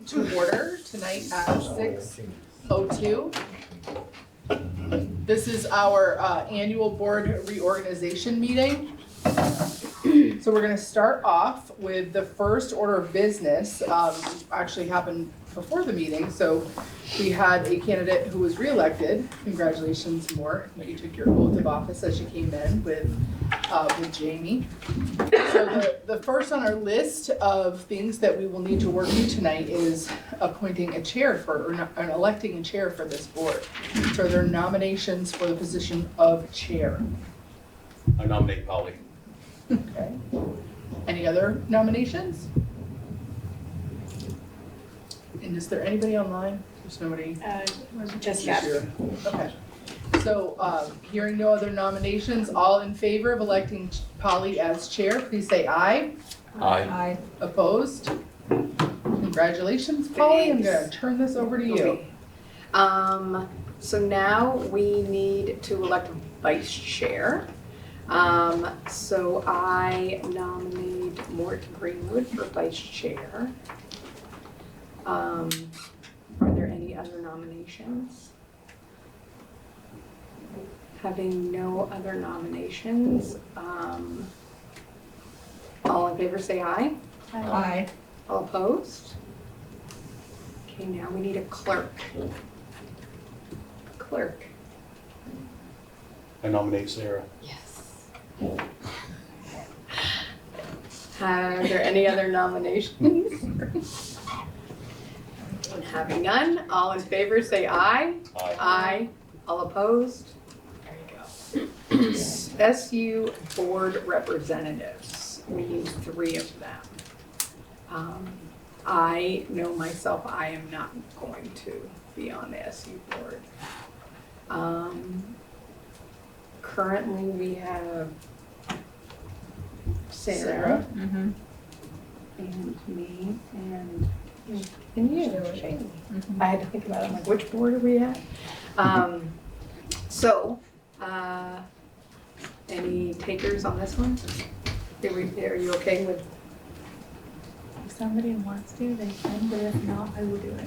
to order tonight at 6:02. This is our annual board reorganization meeting. So we're gonna start off with the first order of business, actually happened before the meeting. So we had a candidate who was reelected. Congratulations, Mort. You took your oath of office as you came in with Jamie. So the first on our list of things that we will need to work through tonight is appointing a chair or electing a chair for this board. So are there nominations for the position of chair? I nominate Polly. Okay. Any other nominations? And is there anybody online? There's nobody. Just this year. Okay. So, hearing no other nominations, all in favor of electing Polly as chair, please say aye. Aye. Opposed? Congratulations, Polly. I'm gonna Thanks. turn this over to you. So now we need to elect a vice chair. So I nominate Mort Greenwood for vice chair. Are there any other nominations? Having no other nominations, all in favor say aye. Aye. All opposed? Okay, now we need a clerk. Clerk. I nominate Sarah. Yes. Are there any other nominations? And having none, all in favor say aye. Aye. Aye. All opposed? There you go. SU board representatives, we need 3 of them. I know myself, I am not going to be on the SU board. Currently, we have Sarah. And me and you, Shane. I had to think about it, I'm like, which board are we at? Any takers on this one? Are you okay with? If somebody wants to, they can, but if not, I will do it.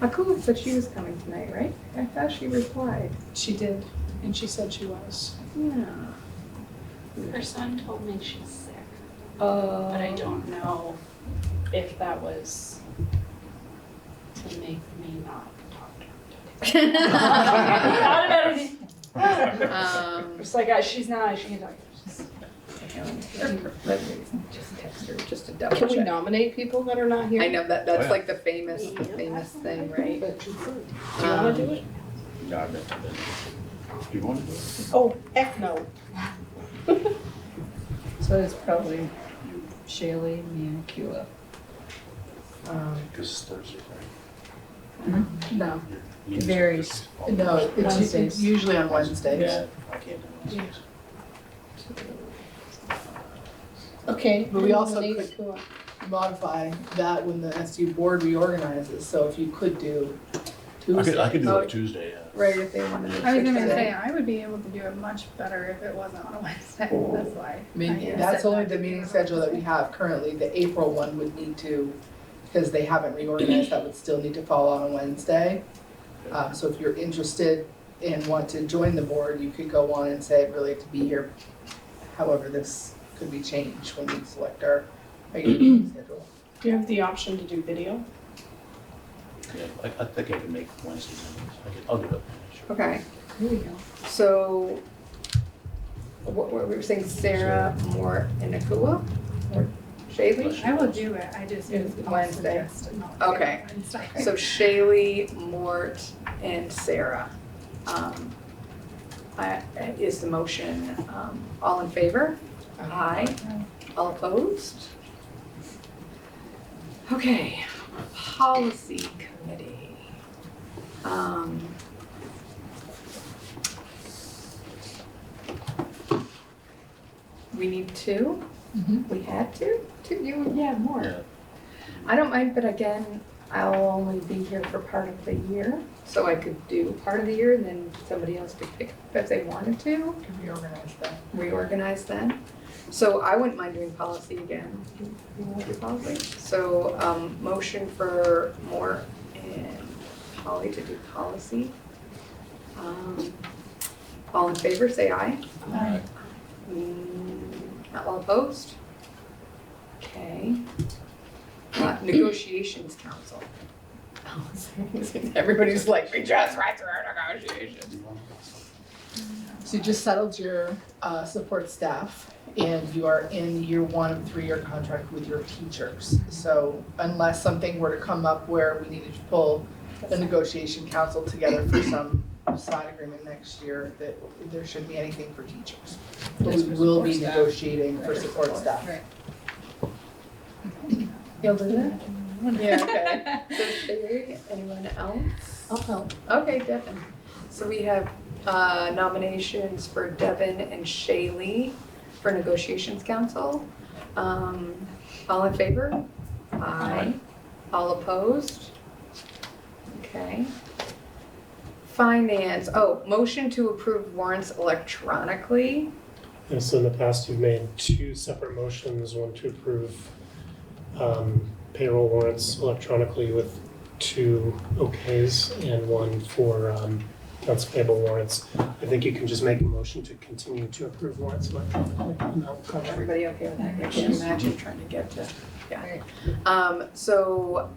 Akuma said she was coming tonight, right? I thought she replied. She did, and she said she was. Yeah. Her son told me she's sick, But but I don't know if that was to make me not talk to her. Not about it. It's like, she's not, she can talk to her. Just text her, just to double Can we check. nominate people that are not here? I know that's Oh, yeah. like the famous thing, right? Do you wanna do it? Yeah, I bet. Do you want to do it? Oh, heck no. So it's probably Shaylee, me, and Kula. Because it's Thursday, right? No, It varies. no, it's Wednesdays. usually on Wednesdays. Yeah, I can't do Wednesdays. Okay. But we also nominate could- Kua. Modify that when the SU board reorganizes, so if you could do Tuesday. I could do it Tuesday, yeah. Right, if they wanted to. I was gonna fix say, it. I would be able to do it much better if it wasn't on a Wednesday, that's why. I mean, that's only the meeting schedule that we have currently. The April one would need to, because they haven't reorganized, that would still need to fall on a Wednesday. So if you're interested and want to join the board, you could go on and say, I'd really like to be here. However, this could be changed when we select our regular meeting schedule. Do you have the option to do video? Yeah, I think I can make Wednesdays. I'll do it. Sure. Okay, Here we go. so what we were saying, Sarah, Mort, and Akua? Or Shaylee? I will do it, I just. It's I'll Wednesday. suggest not to do it Okay. Wednesday. So Shaylee, Mort, and Sarah. Is the motion, all in favor? Aye. All opposed? Okay, policy committee. We need 2? We had 2? Yeah, more. Yeah. I don't mind, but again, I'll only be here for part of the year, so I could do part of the year and then somebody else could pick up if they wanted to, Can reorganize that. reorganize then. So I wouldn't mind doing policy again. You want to do policy? So, motion for Moore and Holly to do policy. All in favor, say aye. Aye. All opposed? Okay. Negotiations council. Everybody's like, we just went through our negotiations. So you just settled your support staff and you are in year 1 of 3-year contract with your teachers. So unless something were to come up where we needed to pull the negotiation council together for some side agreement next year, that there shouldn't be anything for teachers. But we will be negotiating for support staff. Right. You'll do that? Yeah, okay. So Sherry, anyone else? I'll help. Okay, Devin. So we have nominations for Devin and Shaylee for negotiations council. All in favor? Aye. All opposed? Okay. Finance, motion to approve warrants electronically. And so in the past, you've made 2 separate motions, one to approve payroll warrants electronically with 2 okays and one for accounts payable warrants. I think you can just make a motion to continue to approve warrants electronically. And that'll cover it. Everybody okay with that? I can't imagine trying to get to, yeah. So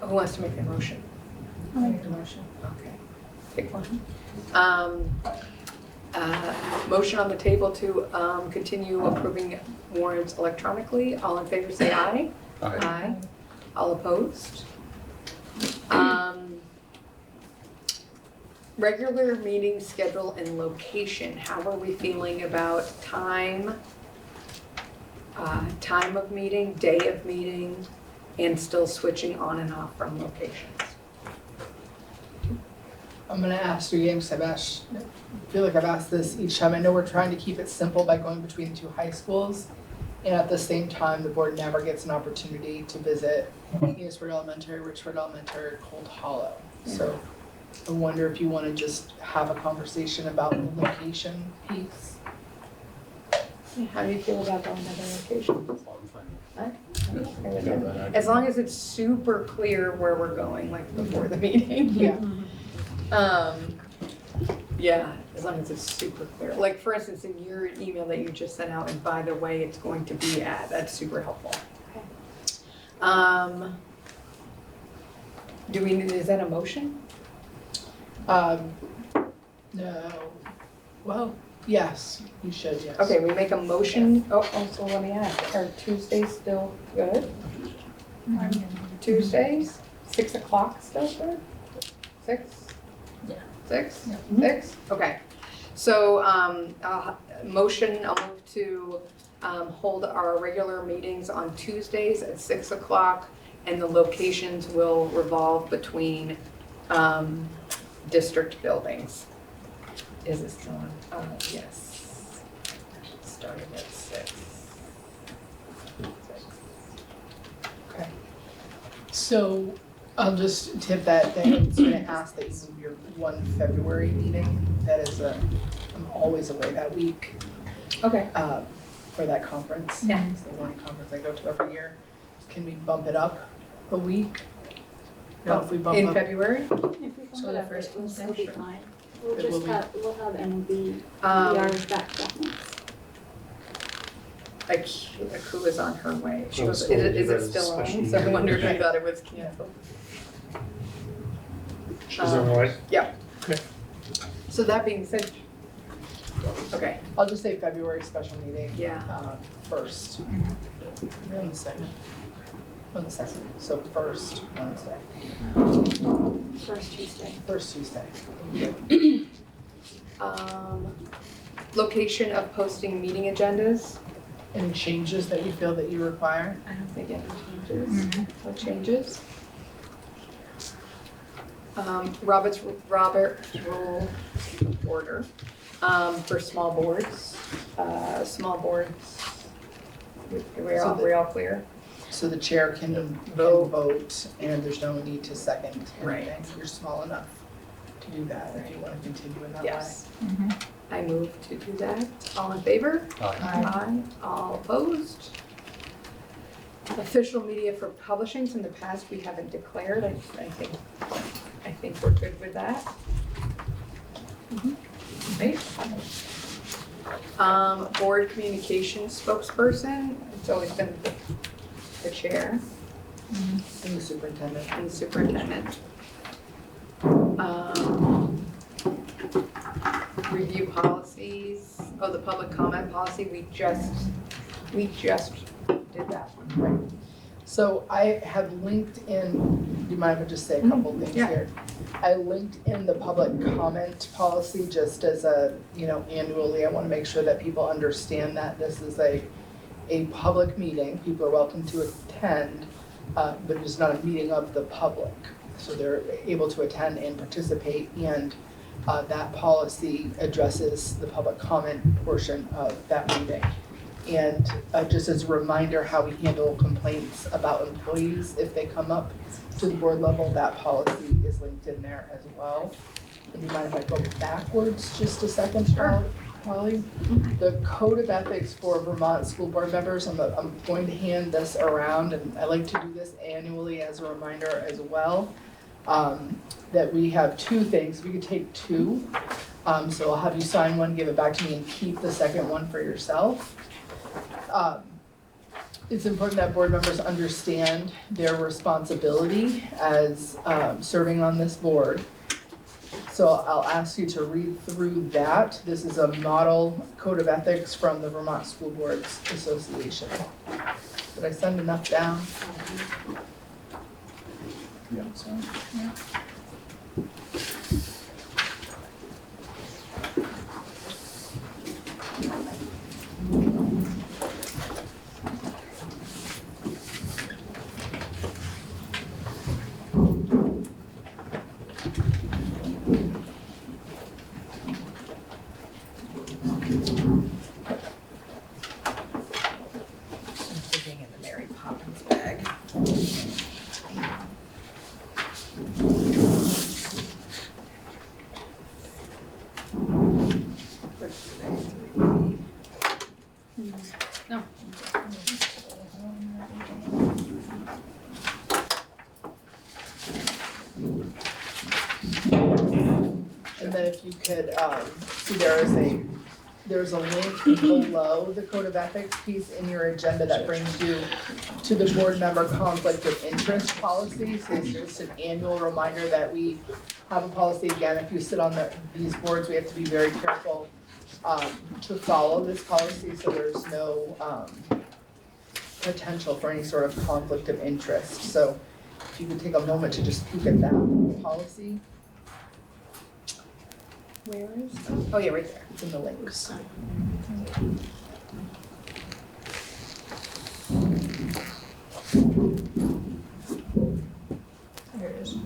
who wants to make the motion? I'll make the motion. Okay. Take one. Motion on the table to continue approving warrants electronically. All in favor, say aye. Aye. All opposed? Regular meeting schedule and location. How are we feeling about time of meeting, day of meeting, and still switching on and off from locations? I'm gonna ask you again, because I feel like I've asked this each time. I know we're trying to keep it simple by going between the 2 high schools. And at the same time, the board never gets an opportunity to visit Enosburg Elementary, Richford Elementary, Cold Hollow. So I wonder if you want to just have a conversation about the location piece. How do you feel about going to other locations? I'm fine. As long as it's super clear where we're going, like before the meeting. Yeah. Yeah, as long as it's super clear. Like, for instance, in your email that you just sent out, and by the way, it's going to be at, that's super helpful. Okay. Is that a motion? No. Well, yes, you should, yes. Okay, we make a motion. Oh, so let me ask, are Tuesdays still good? Tuesdays, 6 o'clock still good? 6? Yeah. 6? Yeah. 6? Okay. So, motion, I'll move to hold our regular meetings on Tuesdays at 6 o'clock, and the locations will revolve between district buildings. Is it still on? Yes. Starting at 6. Okay. So I'll just tip that it's gonna ask that you move your 1 February meeting. That is I'm always away that week Okay. for that conference. Yeah. It's the one conference I go to every year. Can we bump it up a week? No, if we bump In up. February? If we bump So it the up, first it will one's still be sure. fine. We'll It will just be. we'll have NOB Um, ERs back that month. Like, who is on her way? She Oh, was, so is you it guys still on? special So I meeting. wondered if I thought it was canceled. Is that all right? So that being said, okay, I'll just say February special meeting. Yeah. First. On the second. On the second, so first Wednesday, First Tuesday. first Tuesday. location of posting meeting agendas. Any changes that you feel that you require? I don't think any changes. No changes. Robert's rule order, for small boards. We're all clear? So the chair can vote and there's no need to second Right. anything. You're small enough to do that if you want to continue in that way. Yes. I move to do that. All in favor? Aye. All opposed? Official media for publishings, in the past we haven't declared, I think we're good with that. Right? Board communications spokesperson, it's always been the chair And the superintendent. and the superintendent. Review policies, the public comment policy, we just did that one, right? So I have linked in, do you mind if I just say a couple things Yeah. here? I linked in the public comment policy just as a, annually, I want to make sure that people understand that this is a public meeting. People are welcome to attend, but it's not a meeting of the public. So they're able to attend and participate, and that policy addresses the public comment portion of that meeting. And just as a reminder, how we handle complaints about employees if they come up to the board level, that policy is linked in there as well. And do you mind if I go backwards just a second, Holly? The code of ethics for Vermont school board members, I'm going to hand this around, and I like to do this annually as a reminder as well. That we have two things, we could take two. So I'll have you sign one, give it back to me, and keep the second one for yourself. It's important that board members understand their responsibility as serving on this board. So I'll ask you to read through that. This is a model code of ethics from the Vermont School Boards Association. Did I send enough down? Yeah, sorry. Digging in the Mary Poppins bag. And then if you could, see there's a link below the code of ethics piece in your agenda that brings you to the board member conflict of interest policy. So it's just an annual reminder that we have a policy. Again, if you sit on these boards, we have to be very careful to follow this policy, so there's no potential for any sort of conflict of interest. So if you could take a moment to just peek at that policy. Where is that? Oh, yeah, right there. It's in the links. There it is.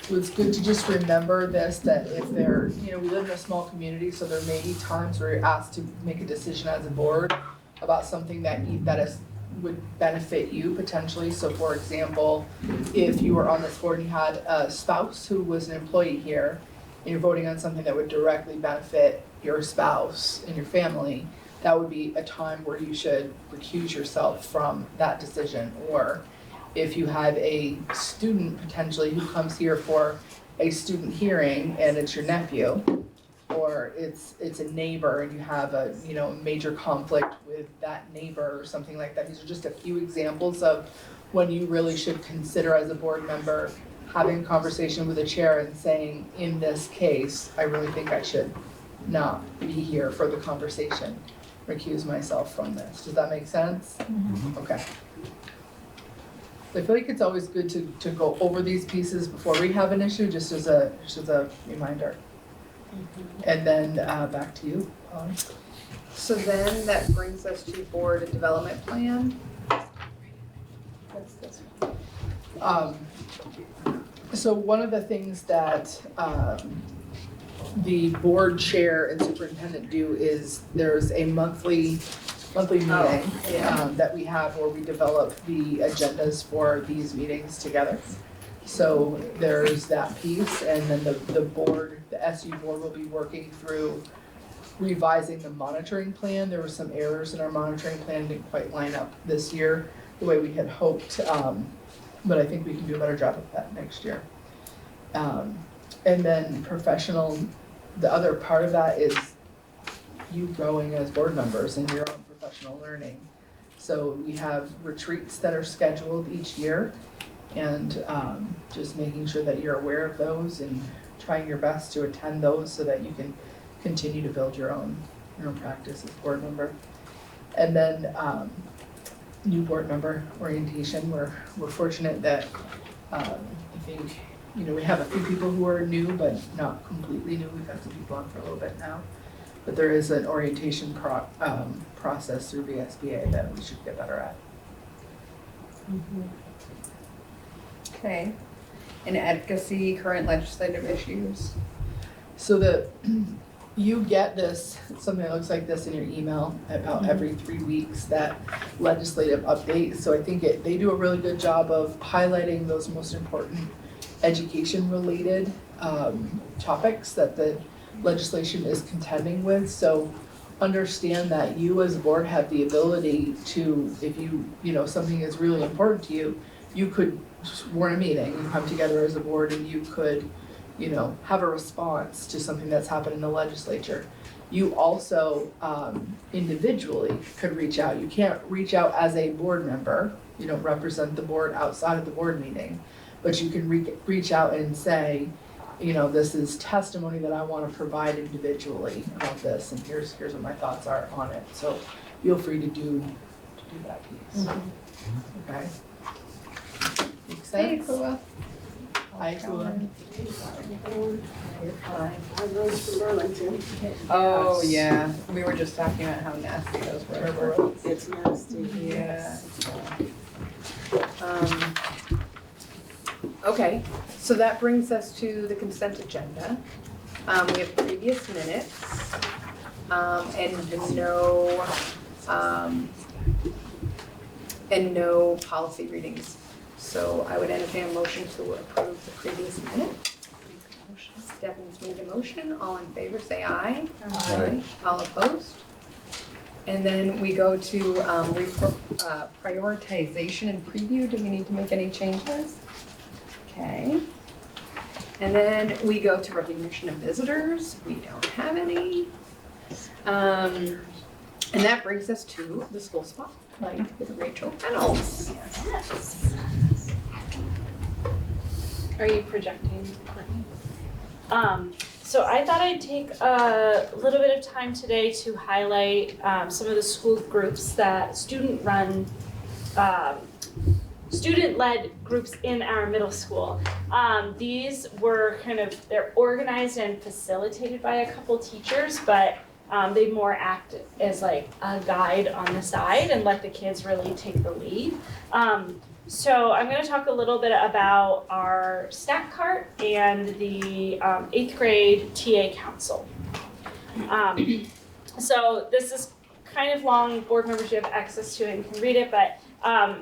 So it's good to just remember this, that if there, we live in a small community, so there may be times where you're asked to make a decision as a board about something that would benefit you potentially. So for example, if you were on this board and you had a spouse who was an employee here, and you're voting on something that would directly benefit your spouse and your family, that would be a time where you should recuse yourself from that decision. Or if you have a student potentially who comes here for a student hearing and it's your nephew, or it's a neighbor and you have a major conflict with that neighbor or something like that. These are just a few examples of when you really should consider as a board member having a conversation with the chair and saying, in this case, I really think I should not be here for the conversation, recuse myself from this. Does that make sense? Okay. I feel like it's always good to go over these pieces before we have an issue, just as a reminder. And then back to you, Holly. So then that brings us to board development plan. What's this one? So one of the things that the board chair and superintendent do is there's a monthly meeting that we have where we develop the agendas for these meetings together. So there's that piece, and then the board, the SU board will be working through revising the monitoring plan. There were some errors in our monitoring plan, didn't quite line up this year the way we had hoped, but I think we can do a better job of that next year. And then professional, the other part of that is you growing as board members and your own professional learning. So we have retreats that are scheduled each year, and just making sure that you're aware of those and trying your best to attend those so that you can continue to build your own practice as board member. And then new board member orientation. We're fortunate that I think we have a few people who are new, but not completely new. We've had some people on for a little bit now. But there is an orientation process through VSBA that we should get better at. Okay. And advocacy, current legislative issues. So you get this, something that looks like this in your email about every 3 weeks, that legislative update. So I think they do a really good job of highlighting those most important education-related topics that the legislation is contending with. So understand that you as a board have the ability to, if something is really important to you, you could warn a meeting and come together as a board, and you could have a response to something that's happened in the legislature. You also individually could reach out. You can't reach out as a board member, represent the board outside of the board meeting, but you can reach out and say, this is testimony that I want to provide individually about this, and here's what my thoughts are on it. So feel free to do that piece. Okay. Makes sense? Hi, Kua. I rode to Burlington. Oh, yeah. We were just talking about how nasty those were. It's nasty. Yeah. Okay, so that brings us to the consent agenda. We have previous minutes, and no policy readings. So I would entertain a motion to approve the previous minute. Stephens made a motion. All in favor, say aye. Aye. All opposed? And then we go to prioritization and preview. Do we need to make any changes? Okay. And then we go to recognition of visitors. We don't have any. And that brings us to the school spotlight with Rachel Reynolds. Are you projecting, Courtney? So I thought I'd take a little bit of time today to highlight some of the school groups that student-led groups in our middle school. These were they're organized and facilitated by a couple teachers, but they more act as like a guide on the side and let the kids really take the lead. So I'm going to talk a little bit about our snack cart and the 8th grade TA council. So this is kind of long. Board members, you have access to it and can read it, but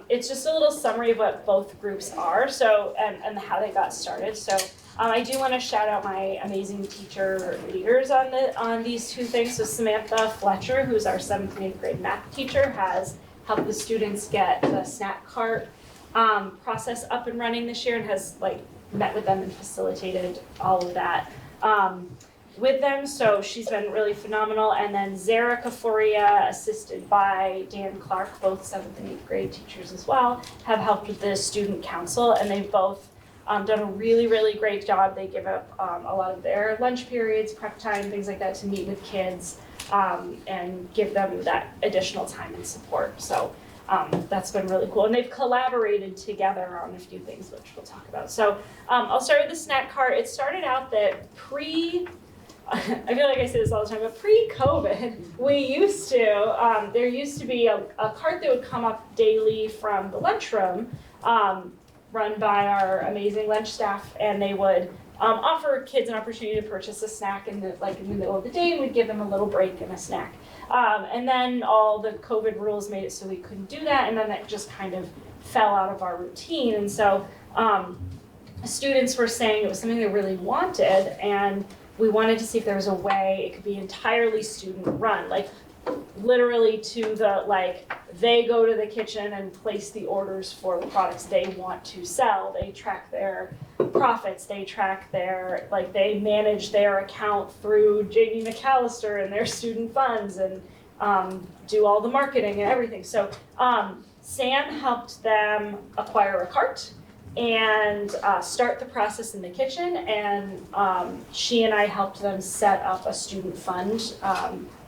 it's just a little summary of what both groups are, so and how they got started. So I do want to shout out my amazing teacher leaders on these two things. So Samantha Fletcher, who's our 7th and 8th grade math teacher, has helped the students get the snack cart process up and running this year, and has met with them and facilitated all of that with them. So she's been really phenomenal. And then Zara Kaforia, assisted by Dan Clark, both 7th and 8th grade teachers as well, have helped with the student council, and they've both done a really, really great job. They give up a lot of their lunch periods, prep time, things like that to meet with kids and give them that additional time and support. So that's been really cool. And they've collaborated together on a few things, which we'll talk about. So I'll start with the snack cart. It started out that I feel like I say this all the time, but pre-COVID, there used to be a cart that would come up daily from the lunchroom run by our amazing lunch staff, and they would offer kids an opportunity to purchase a snack in the middle of the day, and we'd give them a little break and a snack. And then all the COVID rules made it so we couldn't do that, and then that just kind of fell out of our routine. And so students were saying it was something they really wanted, and we wanted to see if there was a way it could be entirely student run, like literally to the, like, they go to the kitchen and place the orders for the products they want to sell. They track their profits, they track their, like, they manage their account through J.D. McAllister and their student funds, and do all the marketing and everything. So Sam helped them acquire a cart and start the process in the kitchen, and she and I helped them set up a student fund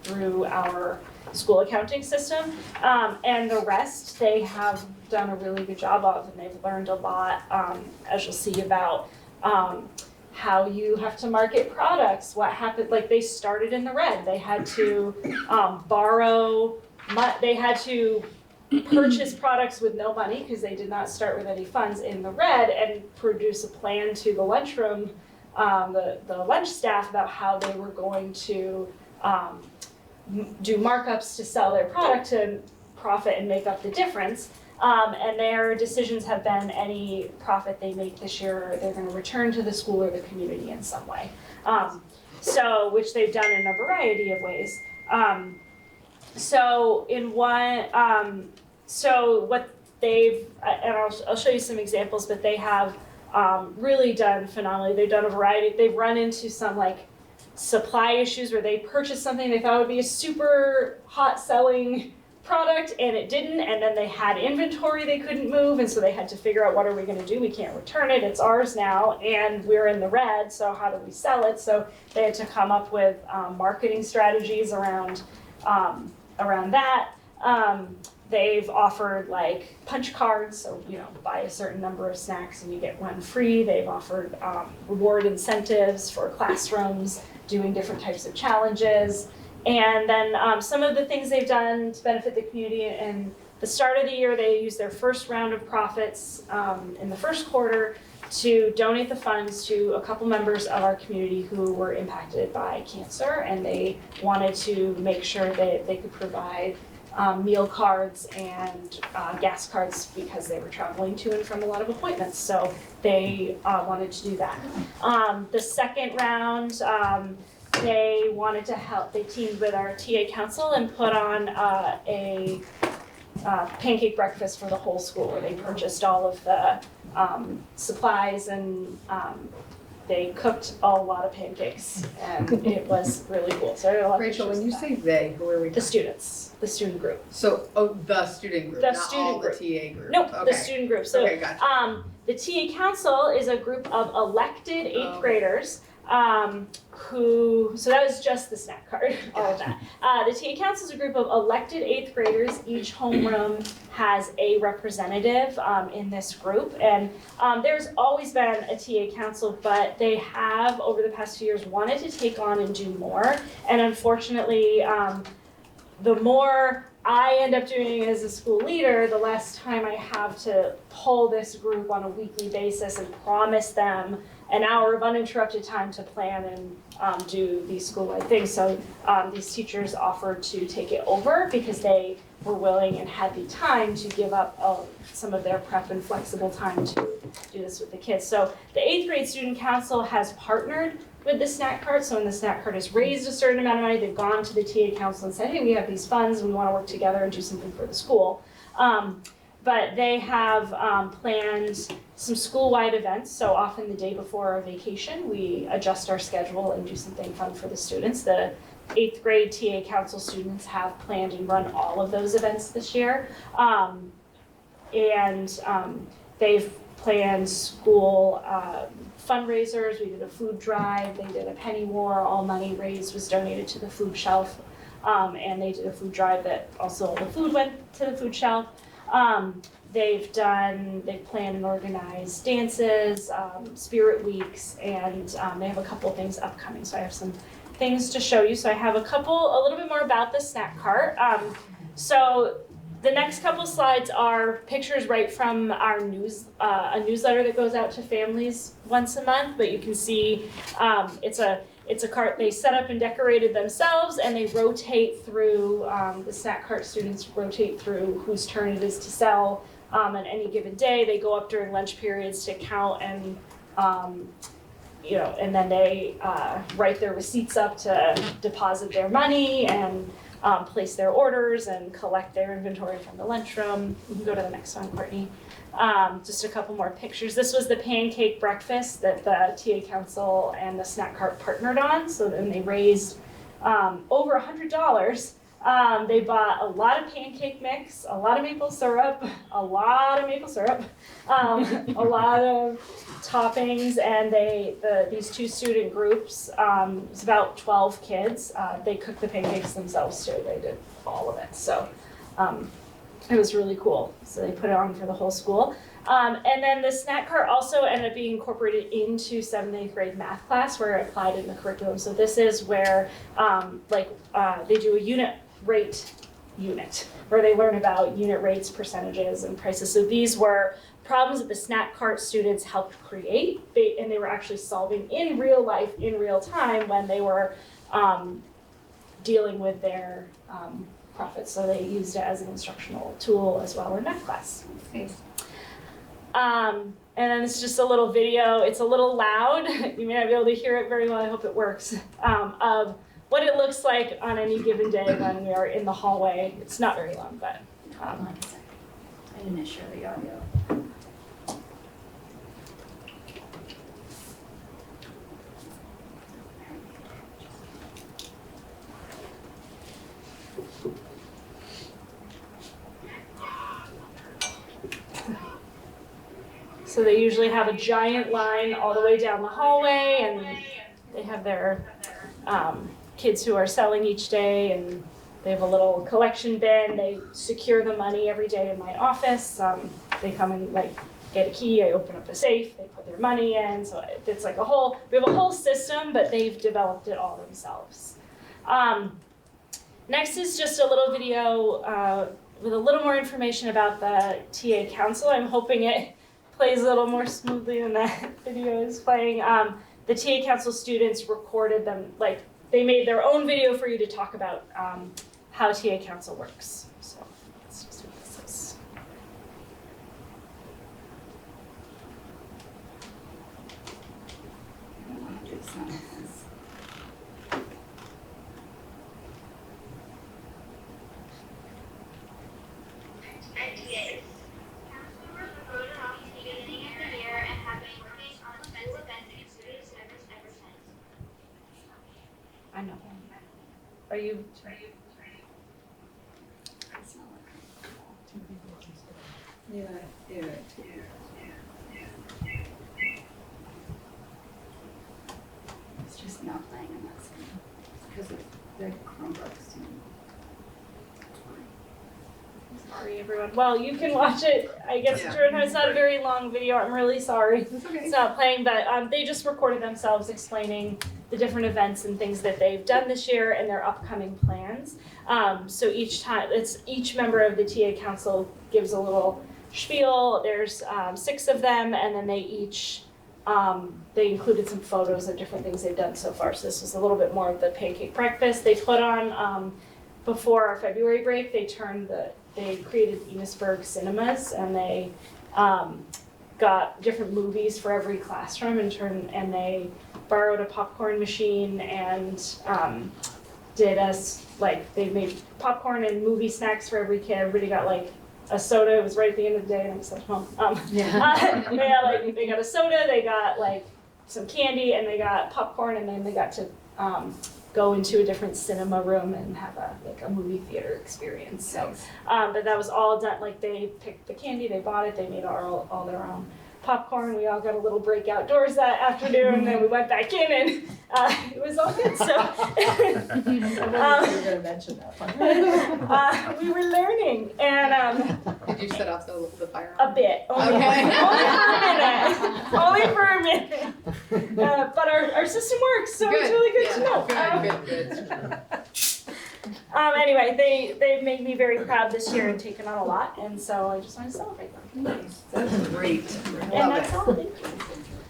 through our school accounting system, and the rest they have done a really good job of, and they've learned a lot, as you'll see, about how you have to market products, what happened, like they started in the red, they had to they had to purchase products with no money because they did not start with any funds in the red, and produce a plan to the lunchroom, the lunch staff, about how they were going to do markups to sell their product to profit and make up the difference. And their decisions have been any profit they make this year, they're going to return to the school or the community in some way. So, which they've done in a variety of ways. So what they've, and I'll show you some examples, but they have really done phenomenally. They've done a variety, they've run into some like supply issues where they purchased something they thought would be a super hot selling product and it didn't, and then they had inventory they couldn't move, and so they had to figure out, what are we going to do? We can't return it, it's ours now, and we're in the red, so how do we sell it? So they had to come up with marketing strategies around that. They've offered like punch cards, so buy a certain number of snacks and you get one free. They've offered reward incentives for classrooms, doing different types of challenges. And then some of the things they've done to benefit the community, in the start of the year, they used their first round of profits in the first quarter to donate the funds to a couple members of our community who were impacted by cancer, and they wanted to make sure that they could provide meal cards and gas cards because they were traveling to and from a lot of appointments, so they wanted to do that. The second round, they wanted to help, they teamed with our TA council and put on a pancake breakfast for the whole school, where they purchased all of the supplies, and they cooked a lot of pancakes, and it was really cool. So I had a lot of Rachel, pictures when you of that. say they, who are we? The students, the student group. So, the student group, The not student all group. the TA group. Nope, Okay. the student group. So Okay, gotcha. the TA council is a group of elected eighth graders so that was just the snack card, all of that. The TA council is a group of elected eighth graders. Each homeroom has a representative in this group, and there's always been a TA council, but they have, over the past few years, wanted to take on and do more, and unfortunately, the more I end up doing it as a school leader, the less time I have to pull this group on a weekly basis and promise them an hour of uninterrupted time to plan and do these school-wide things. So these teachers offered to take it over because they were willing and had the time to give up some of their prep and flexible time to do this with the kids. So the 8th grade student council has partnered with the snack cart. So when the snack cart has raised a certain amount of money, they've gone to the TA council and said, hey, we have these funds, we want to work together and do something for the school. But they have planned some school-wide events. So often the day before our vacation, we adjust our schedule and do something fun for the students. The 8th grade TA council students have planned and run all of those events this year. They've planned school fundraisers. We did a food drive, they did a penny war, all money raised was donated to the food shelf. And they did a food drive that also all the food went to the food shelf. They've planned and organized dances, spirit weeks, and they have a couple things upcoming. So I have some things to show you. So I have a little bit more about the snack cart. So The next couple slides are pictures right from our a newsletter that goes out to families once a month. But you can see it's a cart they set up and decorated themselves, and they rotate through. The snack cart students rotate through whose turn it is to sell on any given day. They go up during lunch periods to count and. And then they write their receipts up to deposit their money and place their orders and collect their inventory from the lunchroom. You can go to the next one, Courtney. Just a couple more pictures. This was the pancake breakfast that the TA Council and the Snack Cart partnered on. So then they raised over $100. They bought a lot of pancake mix, a lot of maple syrup, a lot of toppings, and these two student groups, it's about 12 kids. They cooked the pancakes themselves too. They did all of it. So it was really cool. So they put it on for the whole school. And then the snack cart also ended up being incorporated into 7th and 8th grade math class where it applied in the curriculum. So this is where they do a unit where they learn about unit rates, percentages, and prices. So these were problems that the snack cart students helped create, and they were actually solving in real life, in real time, when they were dealing with their profits. So they used it as an instructional tool as well in math class. And then it's just a little video. It's a little loud. You may not be able to hear it very well. I hope it works. Of what it looks like on any given day when we are in the hallway. It's not very long, but. I didn't share the audio. So they usually have a giant line all the way down the hallway, and they have their kids who are selling each day, and they have a little collection bin. They secure the money every day in my office. They come and get a key, I open up a safe, they put their money in. So it's we have a whole system, but they've developed it all themselves. Next is just a little video with a little more information about the TA Council. I'm hoping it plays a little more smoothly than that video is playing. The TA Council students recorded them, they made their own video for you to talk about how TA Council works. So let's just see what this is. I know. Are you? It's just not playing on that screen because of the Chromebooks. Sorry, everyone. Well, you can watch it. I guess it's not a very long video. I'm really sorry. It's not playing, but they just recorded themselves explaining the different events and things that they've done this year and their upcoming plans. So each member of the TA Council gives a little spiel. There's 6 of them, and then they included some photos of different things they've done so far. So this was a little bit more of the pancake breakfast. They put on, before our February break, they created Enosburg cinemas, and they got different movies for every classroom and they borrowed a popcorn machine and they made popcorn and movie snacks for every kid. Everybody got a soda. It was right at the end of the day, and I was at home. They got a soda, they got some candy, and they got popcorn, and then they got to go into a different cinema room and have a movie theater experience. So, but that was all done. They picked the candy, they bought it, they made all their own popcorn. We all got a little break outdoors that afternoon, and then we went back in, and it was all good. So I knew you were going to mention that one. we were learning, and Did you set off the fire? a bit, only for a minute. But our system works, so it's really good to know. Good. Anyway, they've made me very proud this year and taken on a lot, and so I just want to celebrate them. Nice, that's great. And Love that's it. all, thank you.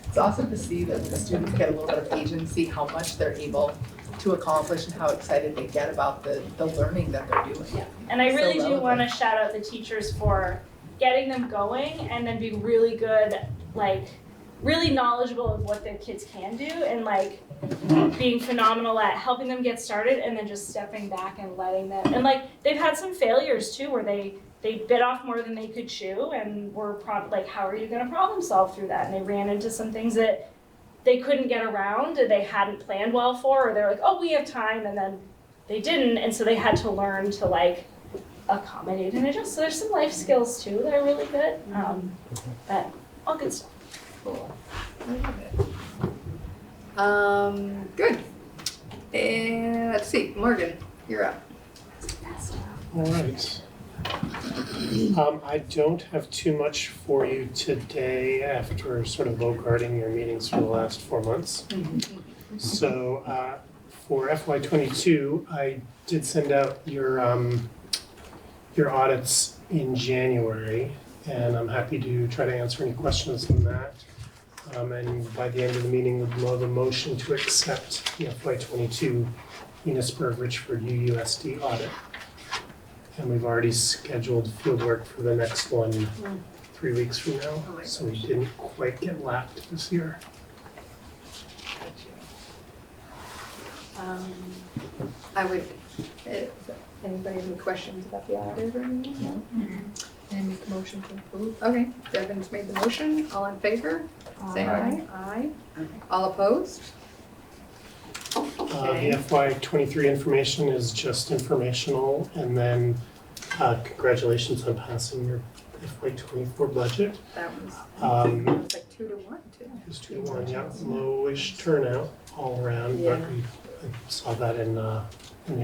It's awesome to see that the students get a little bit of agency, how much they're able to accomplish and how excited they get about the learning that they're doing. Yeah, and I So really do relevant. want to shout out the teachers for getting them going and then being really good, like, really knowledgeable of what their kids can do and like being phenomenal at helping them get started and then just stepping back and letting them, and like, they've had some failures too where they bit off more than they could chew and were like, how are you gonna problem solve through that? And they ran into some things that they couldn't get around and they hadn't planned well for, or they're like, oh, we have time, and then they didn't, and so they had to learn to like accommodate and adjust. So there's some life skills too that are really good, but all good stuff. Cool. I love it. Good. And let's see, Morgan, you're up. All right. I don't have too much for you today after sort of guarding your meetings for the last 4 months. So for FY22, I did send out your audits in January, and I'm happy to try to answer any questions on that. And by the end of the meeting, we'll have a motion to accept the FY22 Enosburg-Richford UUSD audit. And we've already scheduled field work for the next one 3 weeks from now, so we didn't quite get lapped this year. I would, anybody have any questions about the audit or anything? No? And make a motion to approve? Okay, Devin's made the motion, all in favor? Say aye. Aye. All opposed? Okay. The FY23 information is just informational, and then congratulations on passing your FY24 budget. That was like 2 to 1 too. It was 2 to 1, yeah, lowish turnout all around, but Yeah. we saw that in the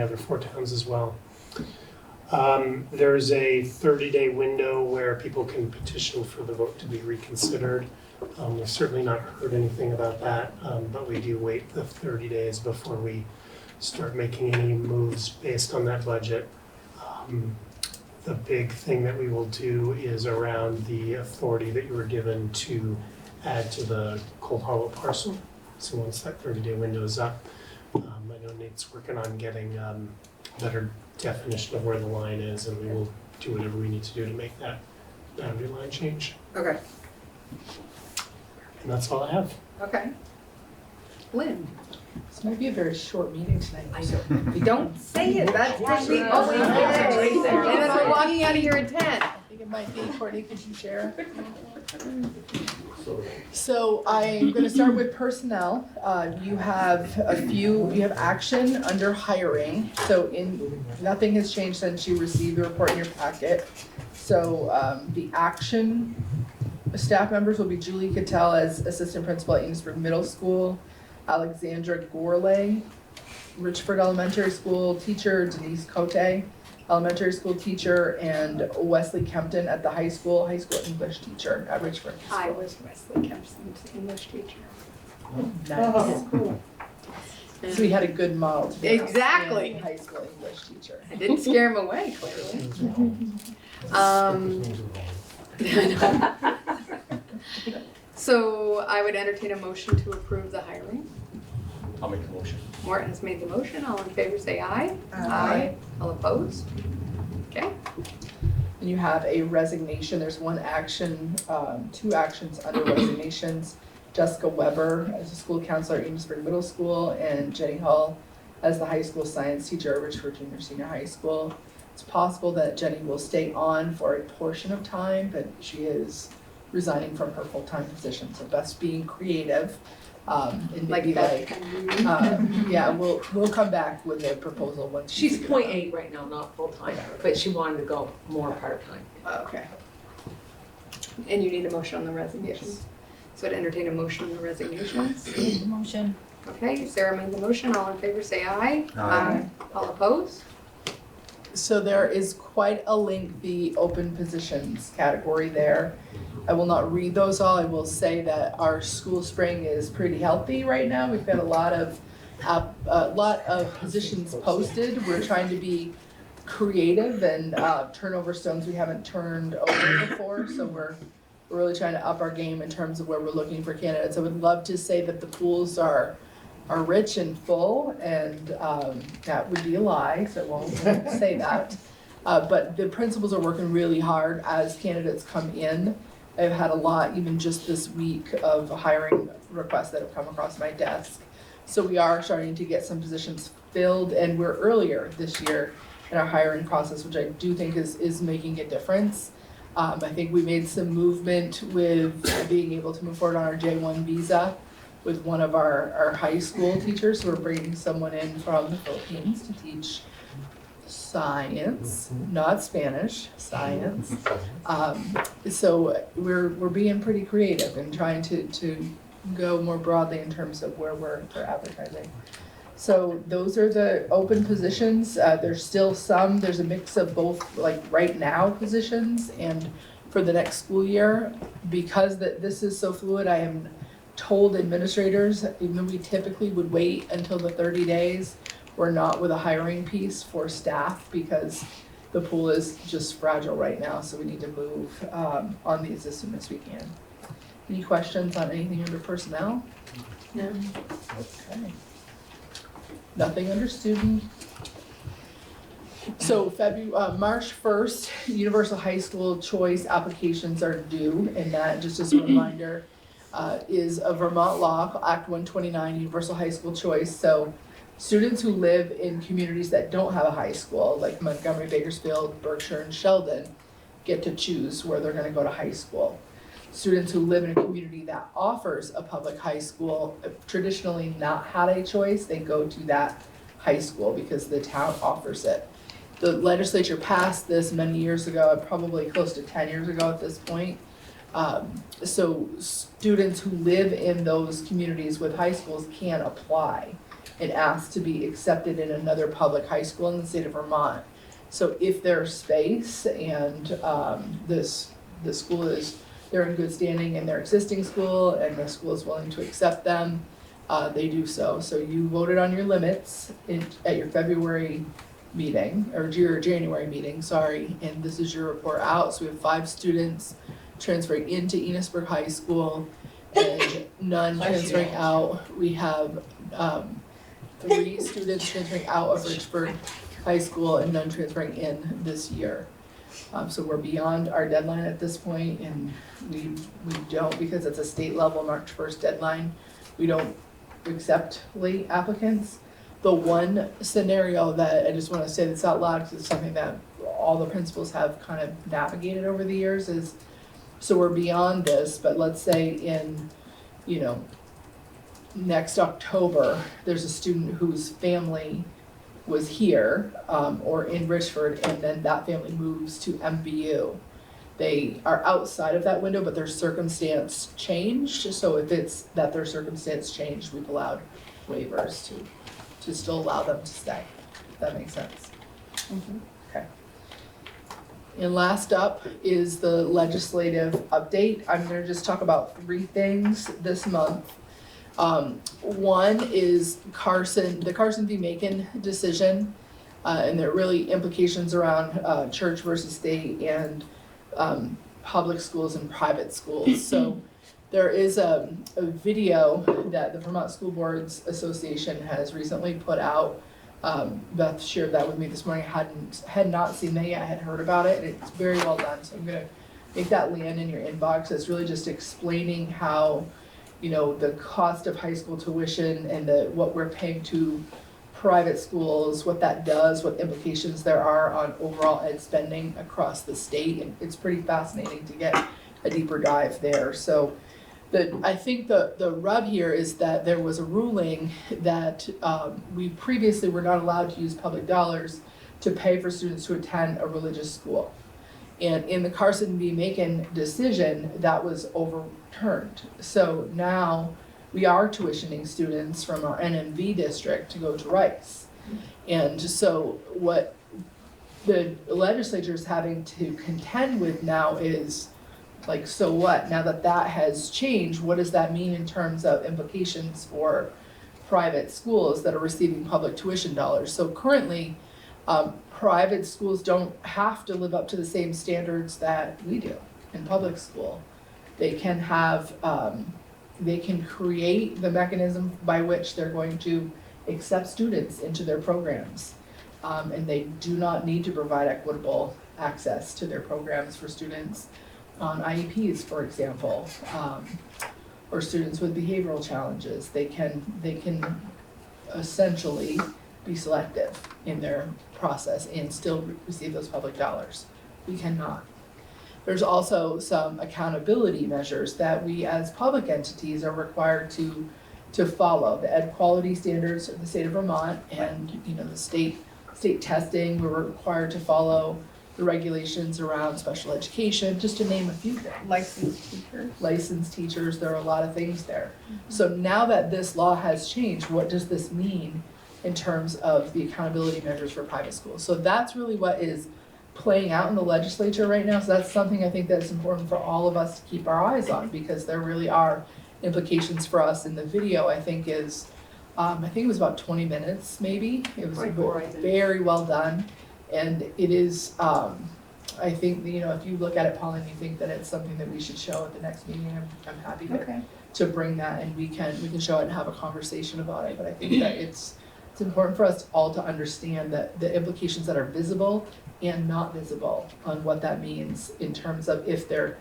other 4 towns as well. There's a 30-day window where people can petition for the vote to be reconsidered. We've certainly not heard anything about that, but we do wait the 30 days before we start making any moves based on that budget. The big thing that we will do is around the authority that you were given to add to the Cold Hollow parcel. So once that 30-day window is up, I know Nate's working on getting better definition of where the line is, and we will do whatever we need to do to make that boundary line change. Okay, And that's all I have. okay. Lynn? This might be a very short meeting tonight. I know. You don't say it, that's the only thing. And then we're walking out of here at 10. I think it might be. Courtney, could you share? So I'm gonna start with personnel. You have action under hiring. So nothing has changed since you received the report in your packet. So the action staff members will be Julie Cattell as assistant principal at Enosburg Middle School, Alexandra Gourlay, Richford Elementary School teacher, Denise Cote, elementary school teacher, and Wesley Kempton at the high school English teacher at Richford. I was Wesley Kempson's English teacher. Nice. Cool. So we had a good model to be Exactly. high school English teacher. I didn't scare him away, clearly. So I would entertain a motion to approve the hiring. I'll make the motion. Morton's made the motion. All in favor say aye. All opposed? Okay. And you have a resignation. There's one action, 2 actions under resignations. Jessica Weber as a school counselor at Enosburg Middle School, and Jenny Hull as the high school science teacher at Richford Junior Senior High School. It's possible that Jenny will stay on for a portion of time, but she is resigning from her full-time position. So best being creative. And maybe yeah, we'll come back with a proposal once She's figure it 0.8 right now, not full-time, but she wanted to go more part-time. out. Okay. And you need a motion on the resignations. So I'd entertain a motion on the resignations. Motion. Okay, Sarah made the motion. All in favor say aye. Aye. All opposed? So there is quite a lengthy open positions category there. I will not read those all. I will say that our school spring is pretty healthy right now. We've got a lot of a lot of positions posted. We're trying to be creative and turn over stones we haven't turned over before. So we're really trying to up our game in terms of where we're looking for candidates. I would love to say that the pools are rich and full, and that would be a lie, so I won't say that. But the principals are working really hard as candidates come in. I've had a lot, even just this week, of hiring requests that have come across my desk. So we are starting to get some positions filled, and we're earlier this year in our hiring process, which I do think is making a difference. I think we made some movement with being able to move forward on our J1 visa with one of our high school teachers. We're bringing someone in from the Philippines to teach science, not Spanish, science. So we're being pretty creative and trying to go more broadly in terms of where we're advertising. So those are the open positions. There's still some, there's a mix of both, like right now positions and for the next school year. Because this is so fluid, I am told administrators, even though we typically would wait until the 30 days, we're not with a hiring piece for staff because the pool is just fragile right now, so we need to move on these as soon as we can. Any questions on anything under personnel? No. Okay. Nothing under student. So March 1st, Universal High School Choice applications are due, and that, just as a reminder, is a Vermont law, Act 129, Universal High School Choice. So students who live in communities that don't have a high school, like Montgomery, Bakersfield, Berkshire, and Sheldon, get to choose where they're gonna go to high school. Students who live in a community that offers a public high school, traditionally not had a choice, they go to that high school because the town offers it. The legislature passed this many years ago, probably close to 10 years ago at this point. So students who live in those communities with high schools can apply and ask to be accepted in another public high school in the state of Vermont. So if there's space and the school they're in good standing in their existing school and the school is willing to accept them, they do so. So you voted on your limits at your February meeting, or your January meeting, sorry, and this is your report out. So we have 5 students transferring into Enosburg High School and none transferring out. We have 3 students transferring out of Richford High School and none transferring in this year. So we're beyond our deadline at this point, and we don't, because it's a state level March 1st deadline, we don't accept late applicants. The one scenario that I just want to say this out loud, because it's something that all the principals have kind of navigated over the years, is, so we're beyond this, but let's say in, next October, there's a student whose family was here, or in Richford, and then that family moves to MVU. They are outside of that window, but their circumstance changed, so if it's that their circumstance changed, we've allowed waivers to still allow them to stay, if that makes sense. Okay. And last up is the legislative update. I'm gonna just talk about 3 things this month. One is the Carson v. Macon decision, and there are really implications around church versus state and public schools and private schools. So there is a video that the Vermont School Boards Association has recently put out. Beth shared that with me this morning. Had not seen that yet, I had heard about it, and it's very well done. So I'm gonna make that land in your inbox. It's really just explaining how the cost of high school tuition and what we're paying to private schools, what that does, what implications there are on overall ed spending across the state. And it's pretty fascinating to get a deeper dive there. So I think the rub here is that there was a ruling that we previously were not allowed to use public dollars to pay for students to attend a religious school. And in the Carson v. Macon decision, that was overturned. So now we are tuitioning students from our NMV district to go to Rice. And so what the legislature is having to contend with now is, like, so what? Now that has changed, what does that mean in terms of implications for private schools that are receiving public tuition dollars. So currently, private schools don't have to live up to the same standards that we do in public school. They can have, they can create the mechanism by which they're going to accept students into their programs. And they do not need to provide equitable access to their programs for students on IEPs, for example, or students with behavioral challenges. They can essentially be selective in their process and still receive those public dollars. We cannot. There's also some accountability measures that we as public entities are required to follow. The ed quality standards of the state of Vermont and, you know, the state testing, we're required to follow the regulations around special education, just to name a few things. Licensed teachers, there are a lot of things there. So now that this law has changed, what does this mean in terms of the accountability measures for private schools? So that's really what is playing out in the legislature right now. So that's something I think that's important for all of us to keep our eyes on, because there really are implications for us. In the video, I think is, I think it was about 20 minutes maybe. It was very well done. And it is, I think, you know, if you look at it, Paul, and you think that it's something that we should show at the next meeting, I'm happy to bring that, and we can show it and have a conversation about it. But I think that it's important for us all to understand that the implications that are visible and not visible on what that means in terms of if their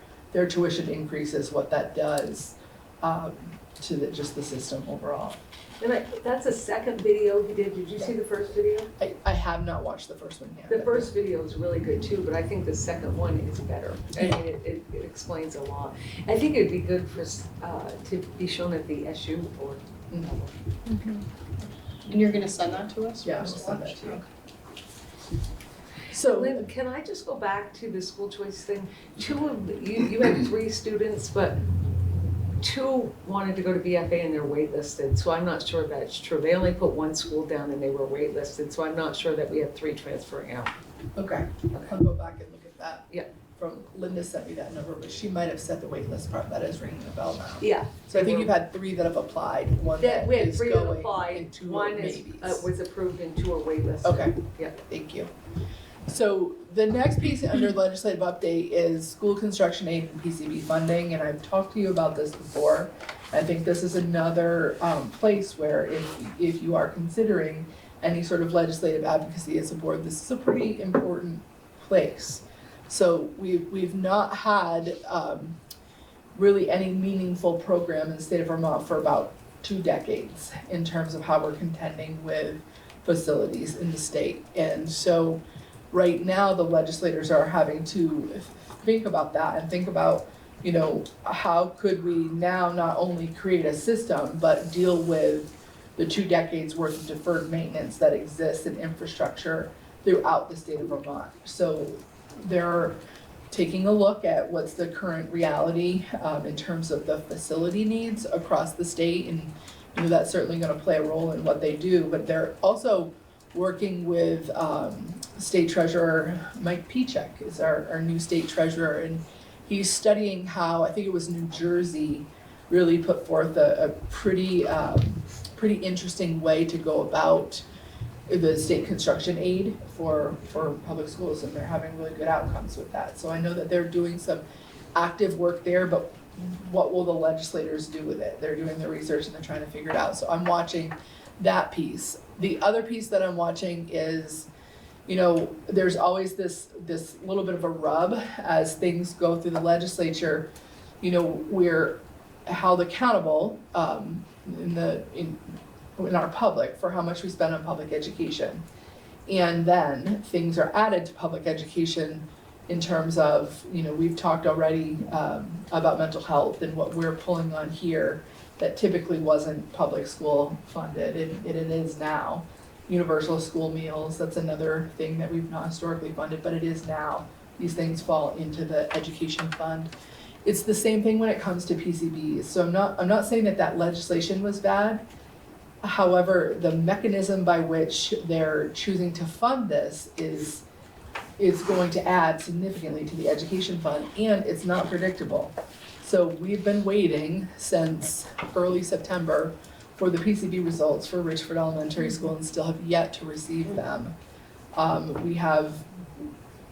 tuition increases, what that does to just the system overall. And that's a second video he did. Did you see the first video? I have not watched the first one yet. The first video is really good too, but I think the second one is better. I mean, it explains a lot. I think it'd be good for to be shown at the SU board. Mm-hmm. And you're gonna send that to us? Yeah, I'll send that to you. So Lynn, can I just go back to the school choice thing? You had 3 students, but 2 wanted to go to BFA and they're waitlisted, so I'm not sure that's true. They only put 1 school down and they were waitlisted, so I'm not sure that we have 3 transferring out. okay, I'll go back and look at that. Yeah. From Linda sent me that number, but she might have set the wait list part. That is ringing a bell now. Yeah. So I think you've had 3 that have applied, 1 that We had is 3 that going, applied, and 2 1 are is, maybes. was approved and 2 are waitlisted. Okay. Yeah. Thank you. So the next piece under legislative update is school construction aid and PCB funding, and I've talked to you about this before. I think this is another place where if you are considering any sort of legislative advocacy as a board, this is a pretty important place. So we've not had really any meaningful program in the state of Vermont for about 2 decades in terms of how we're contending with facilities in the state. And so right now, the legislators are having to think about that and think about, you know, how could we now not only create a system, but deal with the 2 decades worth of deferred maintenance that exists in infrastructure throughout the state of Vermont. So they're taking a look at what's the current reality in terms of the facility needs across the state, and you know, that's certainly going to play a role in what they do, but they're also working with State Treasurer Mike P.E.G is our new state treasurer, and he's studying how, I think it was New Jersey, really put forth a pretty interesting way to go about the state construction aid for public schools, and they're having really good outcomes with that. So I know that they're doing some active work there, but what will the legislators do with it? They're doing the research and they're trying to figure it out. So I'm watching that piece. The other piece that I'm watching is, you know, there's always this little bit of a rub as things go through the legislature. You know, we're held accountable in our public for how much we spend on public education. And then things are added to public education in terms of, you know, we've talked already about mental health and what we're pulling on here that typically wasn't public school funded, and it is now. Universal school meals, that's another thing that we've not historically funded, but it is now. These things fall into the education fund. It's the same thing when it comes to PCBs. So I'm not saying that legislation was bad. However, the mechanism by which they're choosing to fund this is going to add significantly to the education fund, and it's not predictable. So we've been waiting since early September for the PCB results for Richford Elementary School and still have yet to receive them. We have,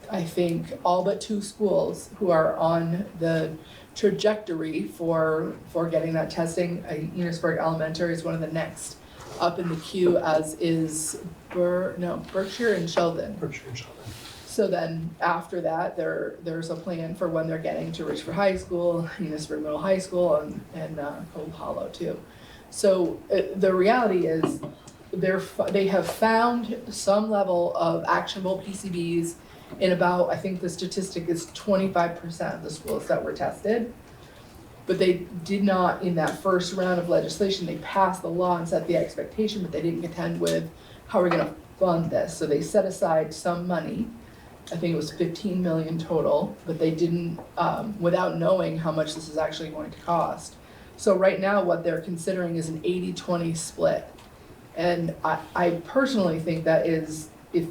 I think, all but 2 schools who are on the trajectory for getting that testing. Enosburg Elementary is one of the next up in the queue, as is Berkshire and Sheldon. Berkshire and Sheldon. So then after that, there's a plan for when they're getting to Richford High School, Enosburg Middle High School, and Cold Hollow too. So the reality is they have found some level of actionable PCBs in about, I think the statistic is 25% of the schools that were tested. But they did not, in that first round of legislation, they passed the law and set the expectation, but they didn't contend with how we're gonna fund this. So they set aside some money, I think it was 15 million total, but they didn't, without knowing how much this is actually going to cost. So right now, what they're considering is an 80-20 split. And I personally think that is, if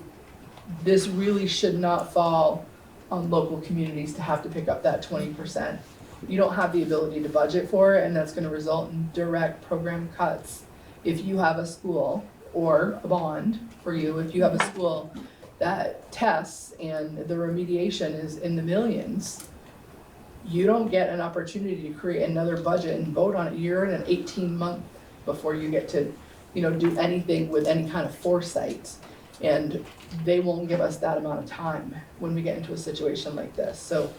this really should not fall on local communities to have to pick up that 20%. You don't have the ability to budget for it, and that's gonna result in direct program cuts. If you have a school, or a bond for you, if you have a school that tests and the remediation is in the millions, you don't get an opportunity to create another budget and vote on it. You're in an 18-month before you get to, do anything with any kind of foresight. And they won't give us that amount of time when we get into a situation like this. So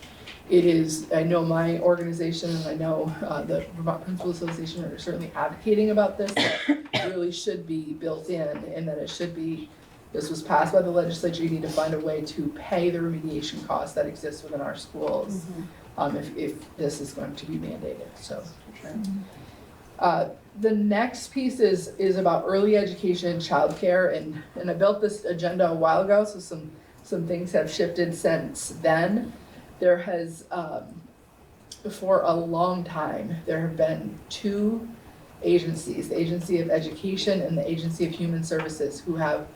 it is, I know my organization and I know the Vermont Principal Association are certainly advocating about this, that it really should be built in, and that it should be, this was passed by the legislature, you need to find a way to pay the remediation costs that exist within our schools, if this is going to be mandated, so. The next piece is about early education and childcare, and I built this agenda a while ago, so some things have shifted since then. There has, for a long time, there have been 2 agencies, the Agency of Education and the Agency of Human Services, who have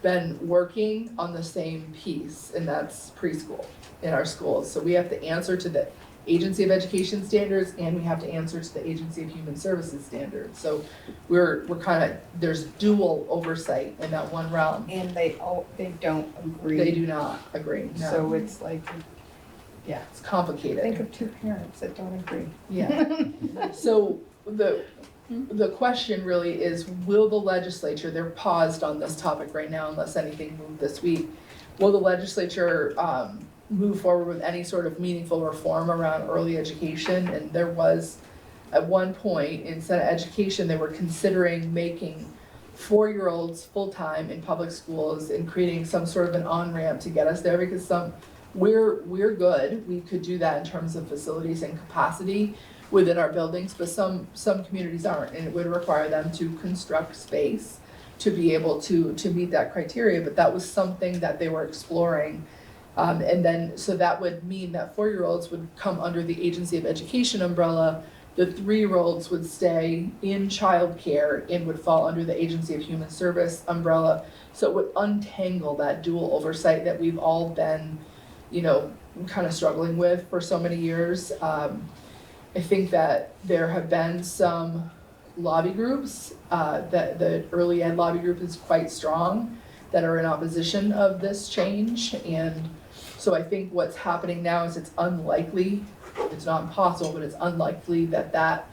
been working on the same piece, and that's preschool in our schools. So we have to answer to the Agency of Education standards, and we have to answer to the Agency of Human Services standards. So we're kind of, there's dual oversight in that one realm. And they don't agree. They do not agree, no. So it's like, Yeah, it's complicated. think of 2 parents that don't agree. Yeah. So the question really is, will the legislature, they're paused on this topic right now unless anything moved this week, will the legislature move forward with any sort of meaningful reform around early education? And there was, at one point in Senate Education, they were considering making 4-year-olds full-time in public schools and creating some sort of an on-ramp to get us there, because we're good, we could do that in terms of facilities and capacity within our buildings, but some communities aren't, and it would require them to construct space to be able to meet that criteria, but that was something that they were exploring. And then, so that would mean that 4-year-olds would come under the Agency of Education umbrella, the 3-year-olds would stay in childcare and would fall under the Agency of Human Service umbrella. So it would untangle that dual oversight that we've all been, kind of struggling with for so many years. I think that there have been some lobby groups, that the early ed lobby group is quite strong, that are in opposition of this change. And so I think what's happening now is it's unlikely, it's not impossible, but it's unlikely that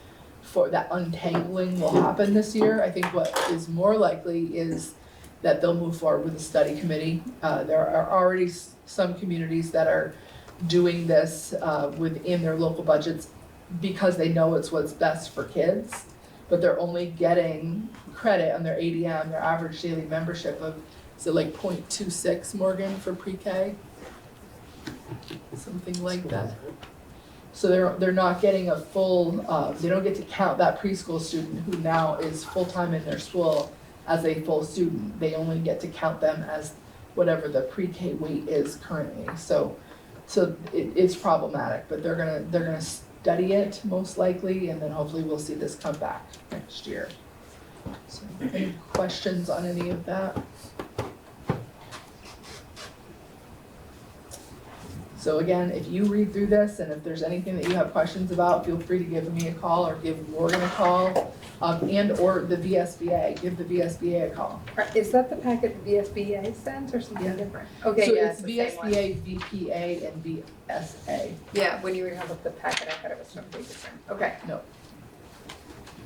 untangling will happen this year. I think what is more likely is that they'll move forward with a study committee. There are already some communities that are doing this within their local budgets because they know it's what's best for kids, but they're only getting credit on their ADM, their average daily membership of, is it like 0.26, Morgan, for pre-K? Something like that. So they're not getting a full, they don't get to count that preschool student who now is full-time in their school as a full student. They only get to count them as whatever the pre-K weight is currently. So it's problematic, but they're gonna study it most likely, and then hopefully we'll see this come back next year. So any questions on any of that? So again, if you read through this and if there's anything that you have questions about, feel free to give me a call or give Morgan a call, and or the VSBA, give the VSBA a call. Is that the packet the VSBA sends or something Yeah. different? Okay, So yeah, it's it's the same one. VSBA, VPA, and VSA. Yeah, when you were talking about the packet, I thought it was something different. Okay. No.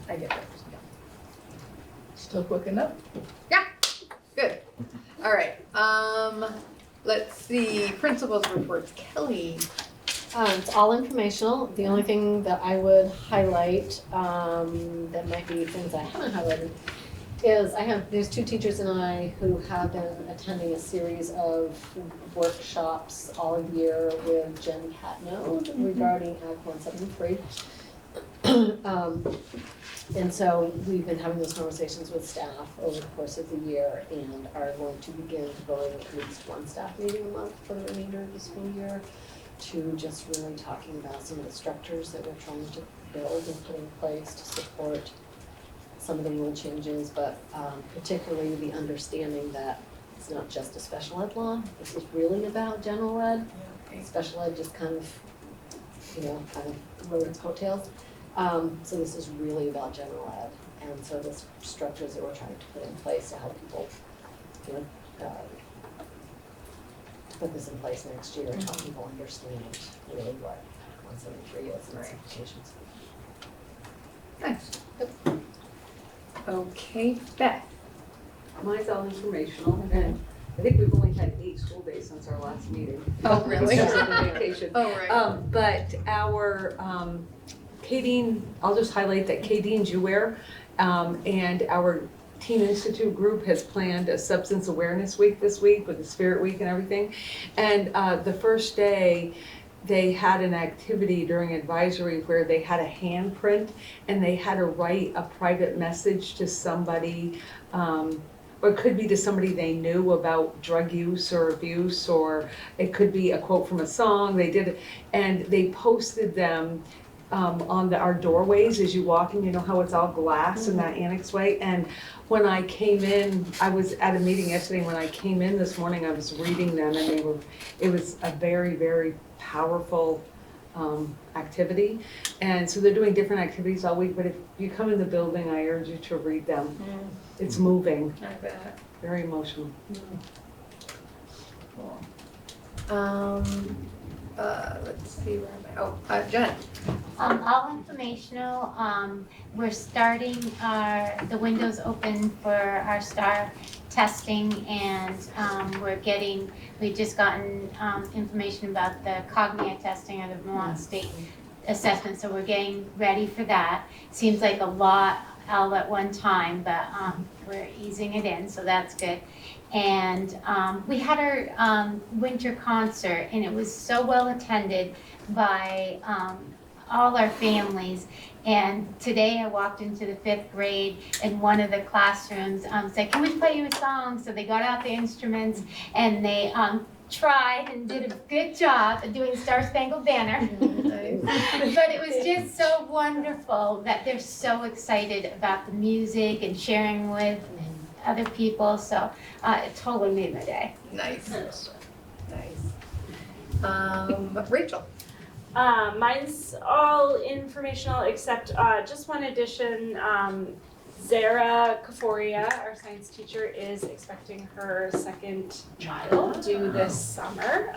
I get that. Still quick enough? Good. All right, let's see, principals reports. Kelly. It's all informational. The only thing that I would highlight, that might be things I haven't highlighted, is there's 2 teachers and I who have been attending a series of workshops all year with Jen Catnode regarding Act 173. And so we've been having those conversations with staff over the course of the year and are going to begin going at least 1 staff meeting a month for the remainder of the school year to just really talking about some of the structures that we're trying to build and put in place to support some of the rule changes, but particularly the understanding that it's not just a special ed law. This is really about general ed. Special ed just kind of rode its coattails. So this is really about general ed, and so the structures that we're trying to put in place to help people, put this in place next year and help people understand really what 173 is and its implications. Nice. Okay, Beth. Mine's all informational, and I think we've only had 8 school days since our last meeting. Oh, really? Since the vacation. Oh, right. But our, Kadeen, I'll just highlight that Kadeen's UWare, and our Teen Institute group has planned a substance awareness week this week with the Spirit Week and everything. And the first day, they had an activity during advisory where they had a handprint and they had to write a private message to somebody, or it could be to somebody they knew about drug use or abuse, or it could be a quote from a song. They did it, and they posted them on our doorways as you walk in. You know how it's all glass in that annex way. And when I came in, I was at a meeting yesterday. When I came in this morning, I was reading them, and it was a very, very powerful activity. And so they're doing different activities all week, but if you come in the building, I urge you to read them. It's moving, I bet. very emotional. Let's see, where am I? Jen. All informational. We're starting the windows open for our STAR testing, and we've just gotten information about the Cognia testing or the Vermont State assessment, so we're getting ready for that. Seems like a lot all at one time, but we're easing it in, so that's good. And we had our winter concert, and it was so well attended by all our families. And today I walked into the 5th grade, and one of the classrooms said, "Can we play you a song?" So they got out the instruments and they tried and did a good job of doing Star Spangled Banner. But it was just so wonderful that they're so excited about the music and sharing with other people. So it totally made my day. Nice. Rachel. Mine's all informational except just one addition. Zara Kaforia, our science teacher, is expecting her 2nd child due this summer.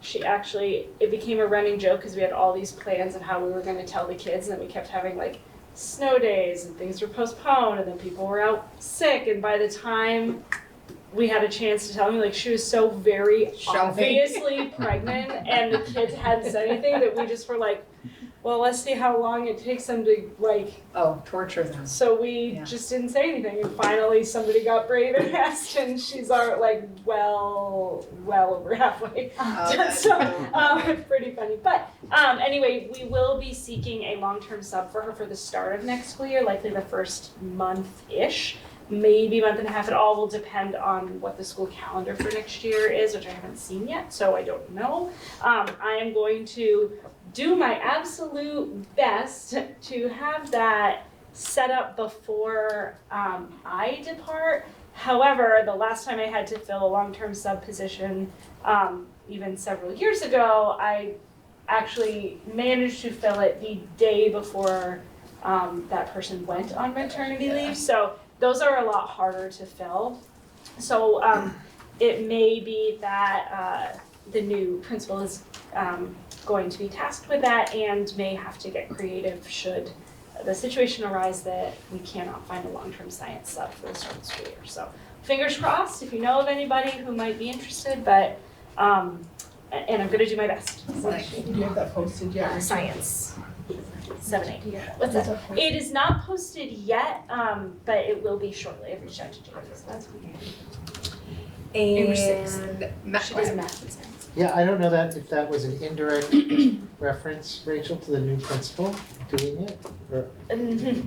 It became a running joke because we had all these plans of how we were going to tell the kids, and then we kept having like snow days and things were postponed, and then people were out sick, and by the time we had a chance to tell me, like, she was so very obviously pregnant, and the kids hadn't said anything, that we just were like, well, let's see how long it takes them to, like... Oh, torture them. So we just didn't say anything, and finally somebody got brave and asked, and she's already, like, well over halfway. So, it's pretty funny. But anyway, we will be seeking a long-term sub for her for the start of next school year, likely the first month-ish. Maybe a month and a half. It all will depend on what the school calendar for next year is, which I haven't seen yet, so I don't know. I am going to do my absolute best to have that set up before I depart. However, the last time I had to fill a long-term sub position, even several years ago, I actually managed to fill it the day before that person went on maternity leave. So those are a lot harder to fill. So it may be that the new principal is going to be tasked with that and may have to get creative should the situation arise that we cannot find a long-term science sub for the start of the school year. So fingers crossed if you know of anybody who might be interested, but and I'm gonna do my best. Do you have that posted yet? Science. 7-8. What's that? It is not posted yet, but it will be shortly. I've reached out to Jamie, so that's And she does math and science. Yeah, I don't know if that was an indirect reference, Rachel, to the new principal doing it, or,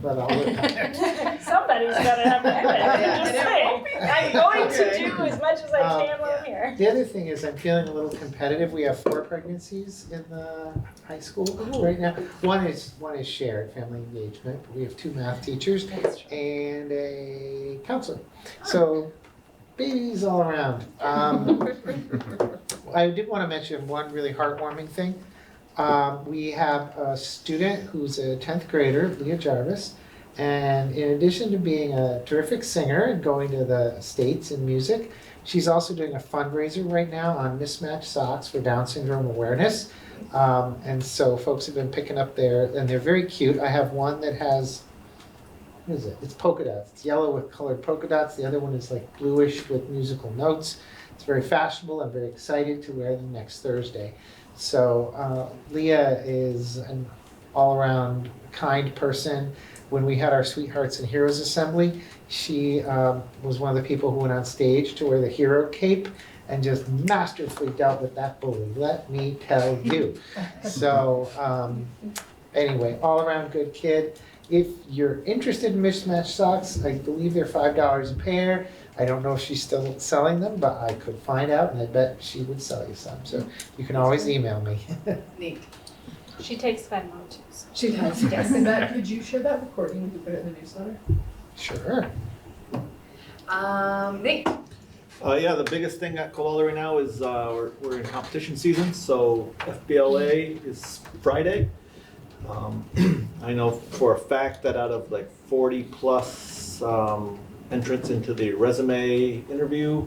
but I'll look at it. Somebody's gotta have to do it. I'm just saying. I'm going to Okay. do as much as I can while I'm here. The other thing is I'm feeling a little competitive. We have 4 pregnancies in the high school right now. One is shared family engagement, but we have 2 math teachers and a counselor. So babies all around. I did want to mention one really heartwarming thing. We have a student who's a 10th grader, Leah Jarvis, and in addition to being a terrific singer and going to the States in music, she's also doing a fundraiser right now on mismatched socks for Down syndrome awareness. And so folks have been picking up and they're very cute. I have one that has, what is it? It's polka dots. It's yellow with colored polka dots. The other one is like bluish with musical notes. It's very fashionable. I'm very excited to wear them next Thursday. So Leah is an all-around kind person. When we had our Sweethearts and Heroes Assembly, she was one of the people who went on stage to wear the hero cape and just masterfully dealt with that bully, let me tell you. So anyway, all-around good kid. If you're interested in mismatched socks, I believe they're $5 a pair. I don't know if she's still selling them, but I could find out, and I bet she would sell you some. So you can always email me. Neat. She takes Venmo too. So. She does, yes. And Matt, could you share that recording and put it in the newsletter? Sure. Nate. Yeah, the biggest thing at Colella right now is we're in competition season, so FBLA is Friday. I know for a fact that out of like 40 plus entrants into the resume interview,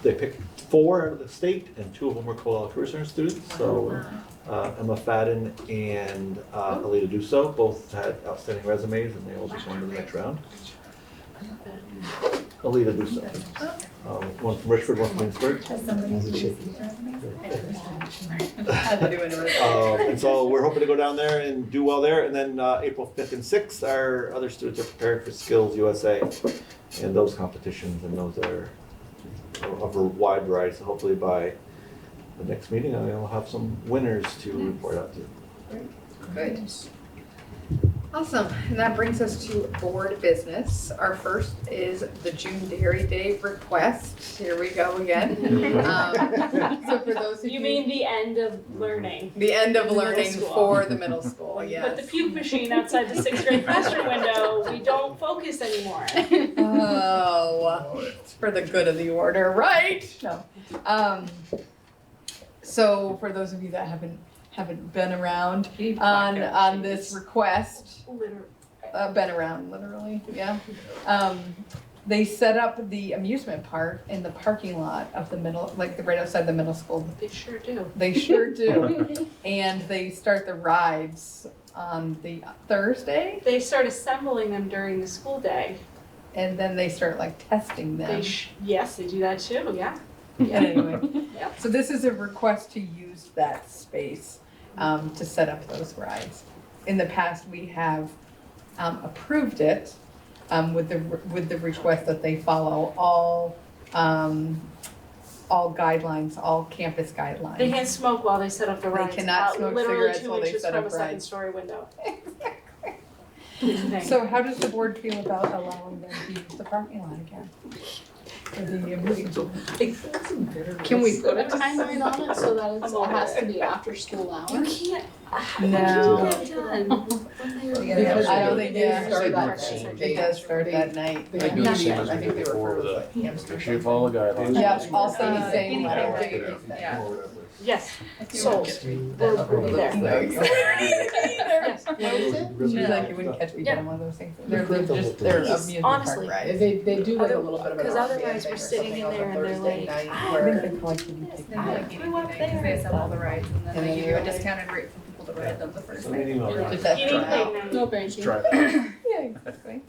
they picked 4 out of the state, and 2 of them were Colella Career Center students. So Emma Fadden and Alita Dusso both had outstanding resumes, and they all just went to the next round. Alita Dusso. One from Richford, one from Enosburg. Has somebody And so we're hoping to go down there and do well there. And then April 5th and 6th, our other students are preparing for Skills USA and those competitions, and those are of a wide variety. So hopefully by the next meeting, I'll have some winners to report out to. Good. Awesome, and that brings us to board business. Our first is the June Dairy Day request. Here we go again. So for those of you. You mean the end of learning? The end of the middle learning school. for the middle school, yes. Put the puke machine outside the 6th grade classroom window, we don't focus anymore. Oh, it's for the good of the order, right? No. So for those of you that haven't been around on this request, been around literally, yeah. They set up the amusement park in the parking lot of the middle, like right outside the middle school. They sure do. They sure do. And they start the rides on the Thursday, They start assembling them during the school day. and then they start like testing them. Yes, they do that too, yeah. Anyway, Yep. so this is a request to use that space to set up those rides. In the past, we have approved it with the request that they follow all guidelines, all campus guidelines. They can't smoke while they set up the They rides. cannot smoke cigarettes while they set up Literally 2 inches from a second rides. story window. So how does the board feel about allowing them to use the parking lot again? Can we put a timeline on it so that it has to be after school hours? You can't. No. Because I don't think they start that Same. night. It does start that night. I do the same as I think they before refer to the- like hamster. Make sure you follow the guidelines. Yeah, I'll say the same. guinea letter. pig. Yeah. Yes. So, We'll be there. No, you- Yes. What is it? She's like, you wouldn't catch me doing one of those things. They're We've heard the just, whole they're thing. amusement park Honestly. rides. They do like a little bit of an. 'Cause off-band otherwise thing we're or sitting something in on a there and they're Thursday like, night "Ah, where- They're like guinea pig because they sell all the rides and then they give you a discounted rate for people to ride them the first Send me an night. email. Just test it out. no, thank you. Try that. Yeah, exactly.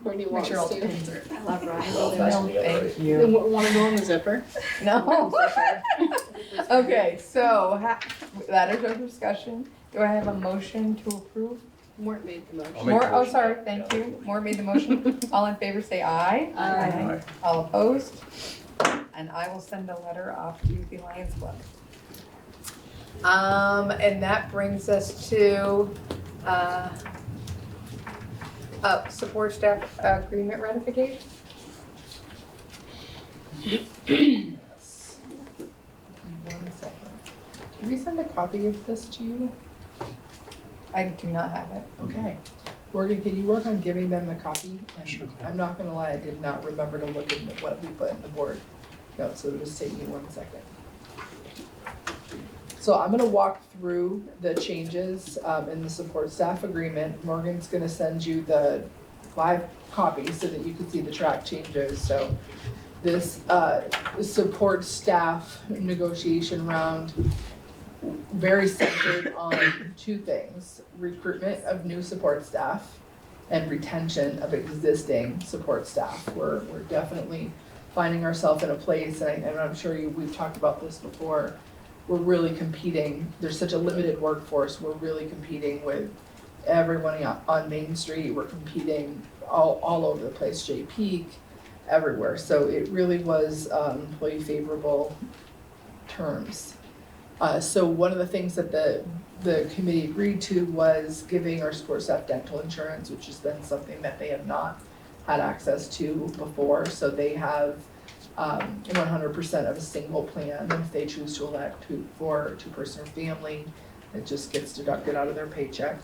Courtney Make wants sure all the to. pins are. I love rides. Well, No, that's- yeah, thank right. you. Then wanna go on the zipper? No. Okay, so that is our discussion. Do I have a motion to approve? Mort made the motion. I'll make the motion. Sorry, thank you. Mort made the motion. All in favor, say aye. Aye. All opposed? And I will send a letter off to the Lions Club. And that brings us to, support staff agreement ratification. Yes. 1 second. Did we send a copy of this to you? I do not have it. Okay. Morgan, can you work on giving them a copy? And Sure. I'm not gonna lie, I did not remember to look at what we put in the board notes, so it'll just take me 1 second. So I'm gonna walk through the changes in the support staff agreement. Morgan's gonna send you the 5 copies so that you can see the track changes. So this support staff negotiation round very centered on 2 things: recruitment of new support staff and retention of existing support staff. We're definitely finding ourselves in a place, and I'm sure we've talked about this before, we're really competing. There's such a limited workforce. We're really competing with everyone on Main Street. We're competing all over the place, J-Peak, everywhere. So it really was employee favorable terms. So one of the things that the committee agreed to was giving our support staff dental insurance, which has been something that they have not had access to before. So they have 100% of a single plan. If they choose to elect for 2-person or family, it just gets deducted out of their paycheck.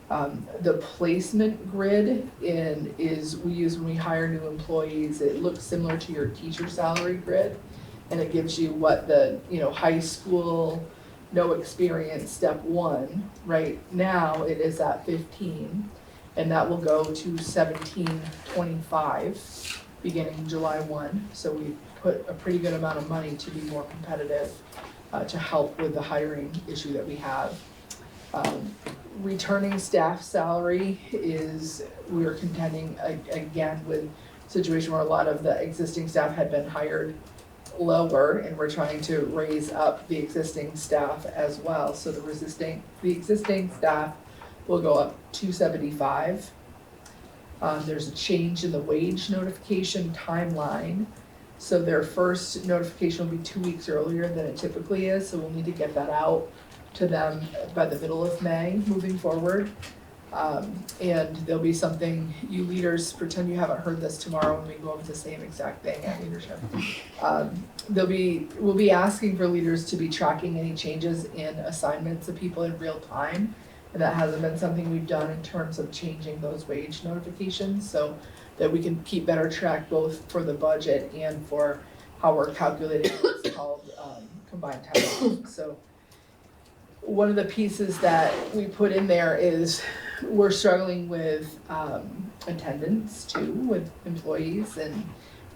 The placement grid is we use when we hire new employees. It looks similar to your teacher salary grid, and it gives you what the high school, no experience, step 1. Right now it is at 15, and that will go to 1725 beginning July 1. So we put a pretty good amount of money to be more competitive to help with the hiring issue that we have. Returning staff salary is, we are contending again with a situation where a lot of the existing staff had been hired lower, and we're trying to raise up the existing staff as well. So the existing staff will go up $275. There's a change in the wage notification timeline. So their first notification will be 2 weeks earlier than it typically is, so we'll need to get that out to them by the middle of May moving forward. And there'll be something, you leaders, pretend you haven't heard this tomorrow when we go over the same exact thing at leadership. We'll be asking for leaders to be tracking any changes in assignments of people in real time. And that hasn't been something we've done in terms of changing those wage notifications, so that we can keep better track both for the budget and for how we're calculating what's called combined time. So one of the pieces that we put in there is we're struggling with attendance too, with employees, and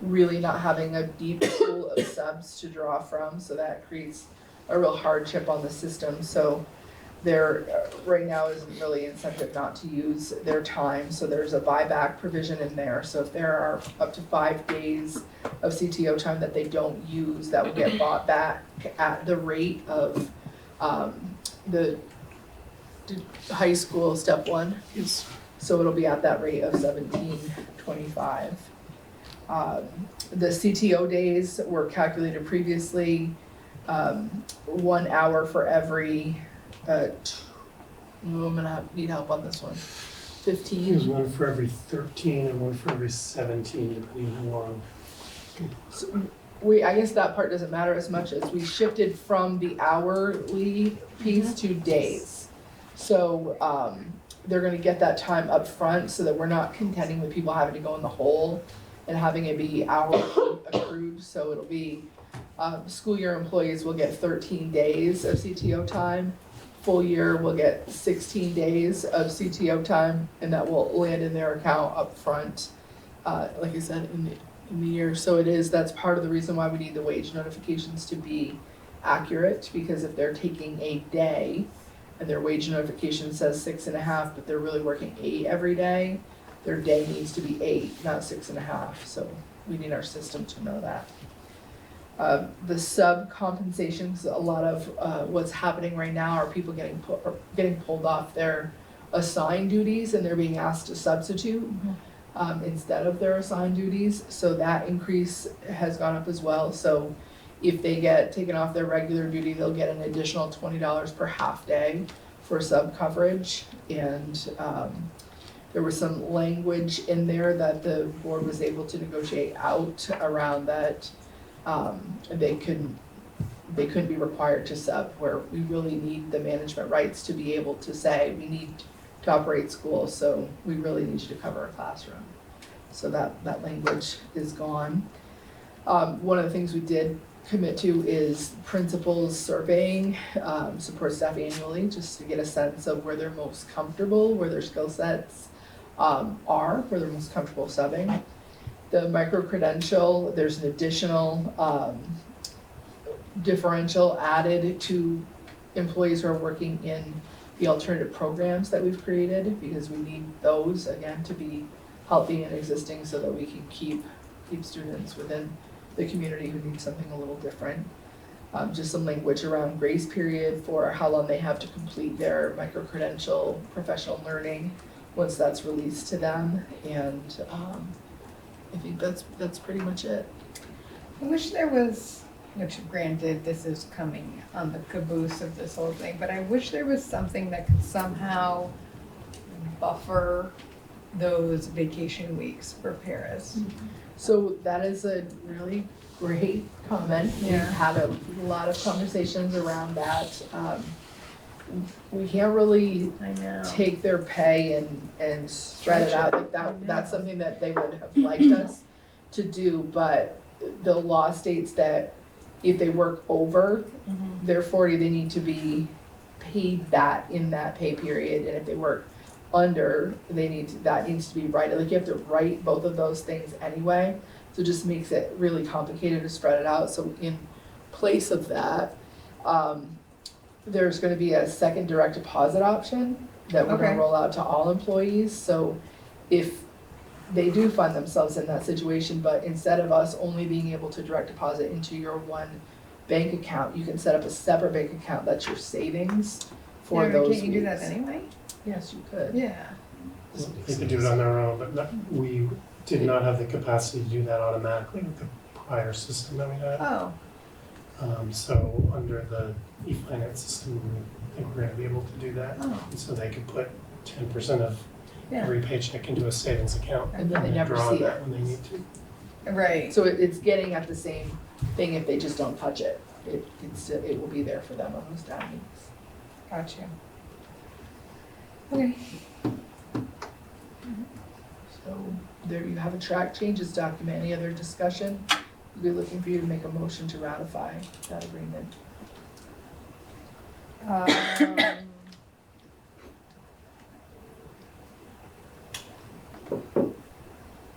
really not having a deep pool of subs to draw from, so that creates a real hardship on the system. So there right now isn't really incentive not to use their time, so there's a buyback provision in there. So if there are up to 5 days of CTO time that they don't use, that will get bought back at the rate of the high school step 1. Yes. So it'll be at that rate of 1725. The CTO days were calculated previously, 1 hour for every I'm gonna need help on this one. 15. There's one for every 13 and one for every 17, depending on how long I guess that part doesn't matter as much as we shifted from the hourly piece to days. So, they're gonna get that time up front so that we're not contending with people having to go in the hole and having it be hourly accrued, so it'll be, school year employees will get 13 days of CTO time. Full year will get 16 days of CTO time, and that will land in their account up front, like I said, in the year. So that's part of the reason why we need the wage notifications to be accurate, because if they're taking a day and their wage notification says 6.5, but they're really working 8 every day, their day needs to be 8, not 6.5. So we need our system to know that. The sub compensations, a lot of what's happening right now are people getting pulled off their assigned duties and they're being asked to substitute instead of their assigned duties. So that increase has gone up as well. So if they get taken off their regular duty, they'll get an additional $20 per half day for sub coverage. And there was some language in there that the board was able to negotiate out around that. They couldn't be required to sub, where we really need the management rights to be able to say, we need to operate schools, so we really need you to cover a classroom. So that language is gone. One of the things we did commit to is principals surveying support staff annually, just to get a sense of where they're most comfortable, where their skill sets are, where they're most comfortable subbing. The micro-credential, there's an additional differential added to employees who are working in the alternative programs that we've created, because we need those, again, to be healthy and existing so that we can keep students within the community who need something a little different. Just some language around grace period for how long they have to complete their micro-credential professional learning once that's released to them. And I think that's pretty much it. I wish there was, which granted, this is coming on the caboose of this whole thing, but I wish there was something that could somehow buffer those vacation weeks for paras. So that is a really great comment. We've had a lot of conversations around that. We can't really take their pay and spread it out like that. That's something that they would have liked us to do, but the law states that if they work over their 40, they need to be paid that in that pay period, and if they work under, that needs to be righted. Like, you have to write both of those things anyway, so it just makes it really complicated to spread it out. So in place of that, there's gonna be a second direct deposit option that we're gonna roll out to all employees. So if they do find themselves in that situation, but instead of us only being able to direct deposit into your one bank account, you can set up a separate bank account that's your savings for those weeks. Can't you do that anyway? Yes, you could. Yeah. They could do it on their own, but we did not have the capacity to do that automatically with the prior system that we had. Oh. So under the e-finance system, I think we're gonna be able to do that. Oh. And so they could put 10% of Yeah. every paycheck into a savings account. And then they never draw see that it. when they need to. Right. So it's getting at the same thing if they just don't touch it. It will be there for them on those down weeks. Gotcha. Okay. So there you have a track changes document. Any other discussion? We'll be looking for you to make a motion to ratify that agreement.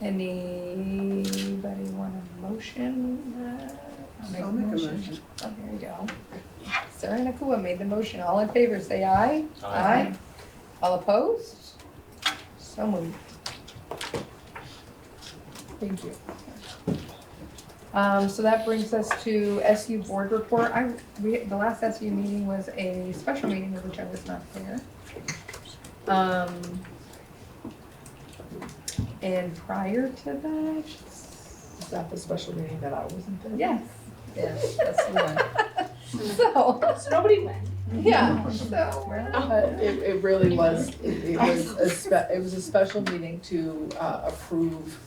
Anybody want a motion? I'll make a motion. Oh, there you go. Sarah Nakua made the motion. All in favor, say aye. Aye. All opposed? So moved. Thank you. So that brings us to SU board report. The last SU meeting was a special meeting of which I was not there. And prior to that, Is that the special meeting that I wasn't there? yes. Yes, that's the one. So, nobody went. yeah, so. It really was, it was a special meeting to approve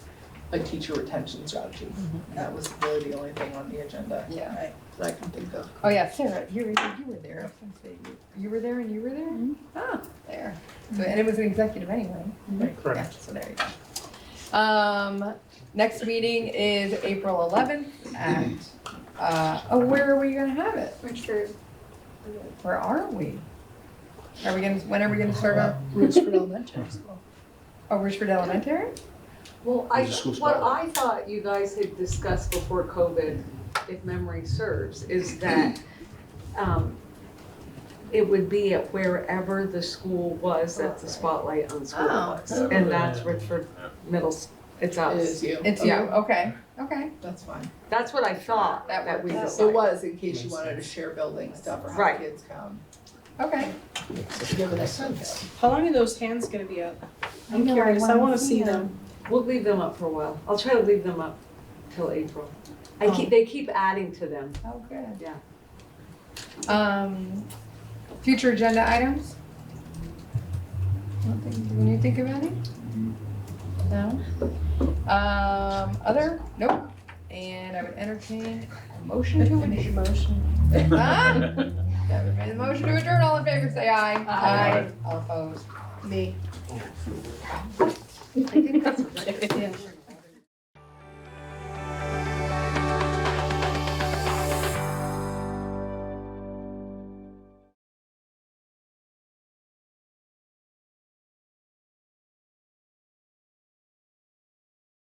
like teacher retention strategy. And that was really the only thing on the agenda. Yeah. Right, that I can think of. Oh, yeah, Sarah, you were there. I was gonna say, you were there and you were there? Ah, there. So, and it was an executive anyway. Right. Yeah, Correct. so there you go. Next meeting is April 11th at, where are we gonna have it? Richford. Where are we? When are we gonna start on, Richford Elementary School. Richford Elementary? Well, There's a school what spotlight. I thought you guys had discussed before COVID, if memory serves, is that it would be at wherever the school was that the spotlight on school Oh. was. And that's Richford it's It us. is you. It's you, okay, okay. That's fine. That's what I thought That that we works. decided. It was in case you wanted to share building stuff or have Right. kids come. Okay. Give it a Makes sense. sense. How long are those hands gonna be up? I I'm know, I curious, I wanna wanna see see them. We'll leave them up for a while. I'll try to leave them up till April. They keep adding to them. Oh, good. Yeah. Future agenda items? Can you think of any? No? Other? Nope. And I would entertain a motion to adjourn. Motion. Ah? Never made a motion to adjourn, all in favor, say aye. Aye. All opposed. Me. I think that's.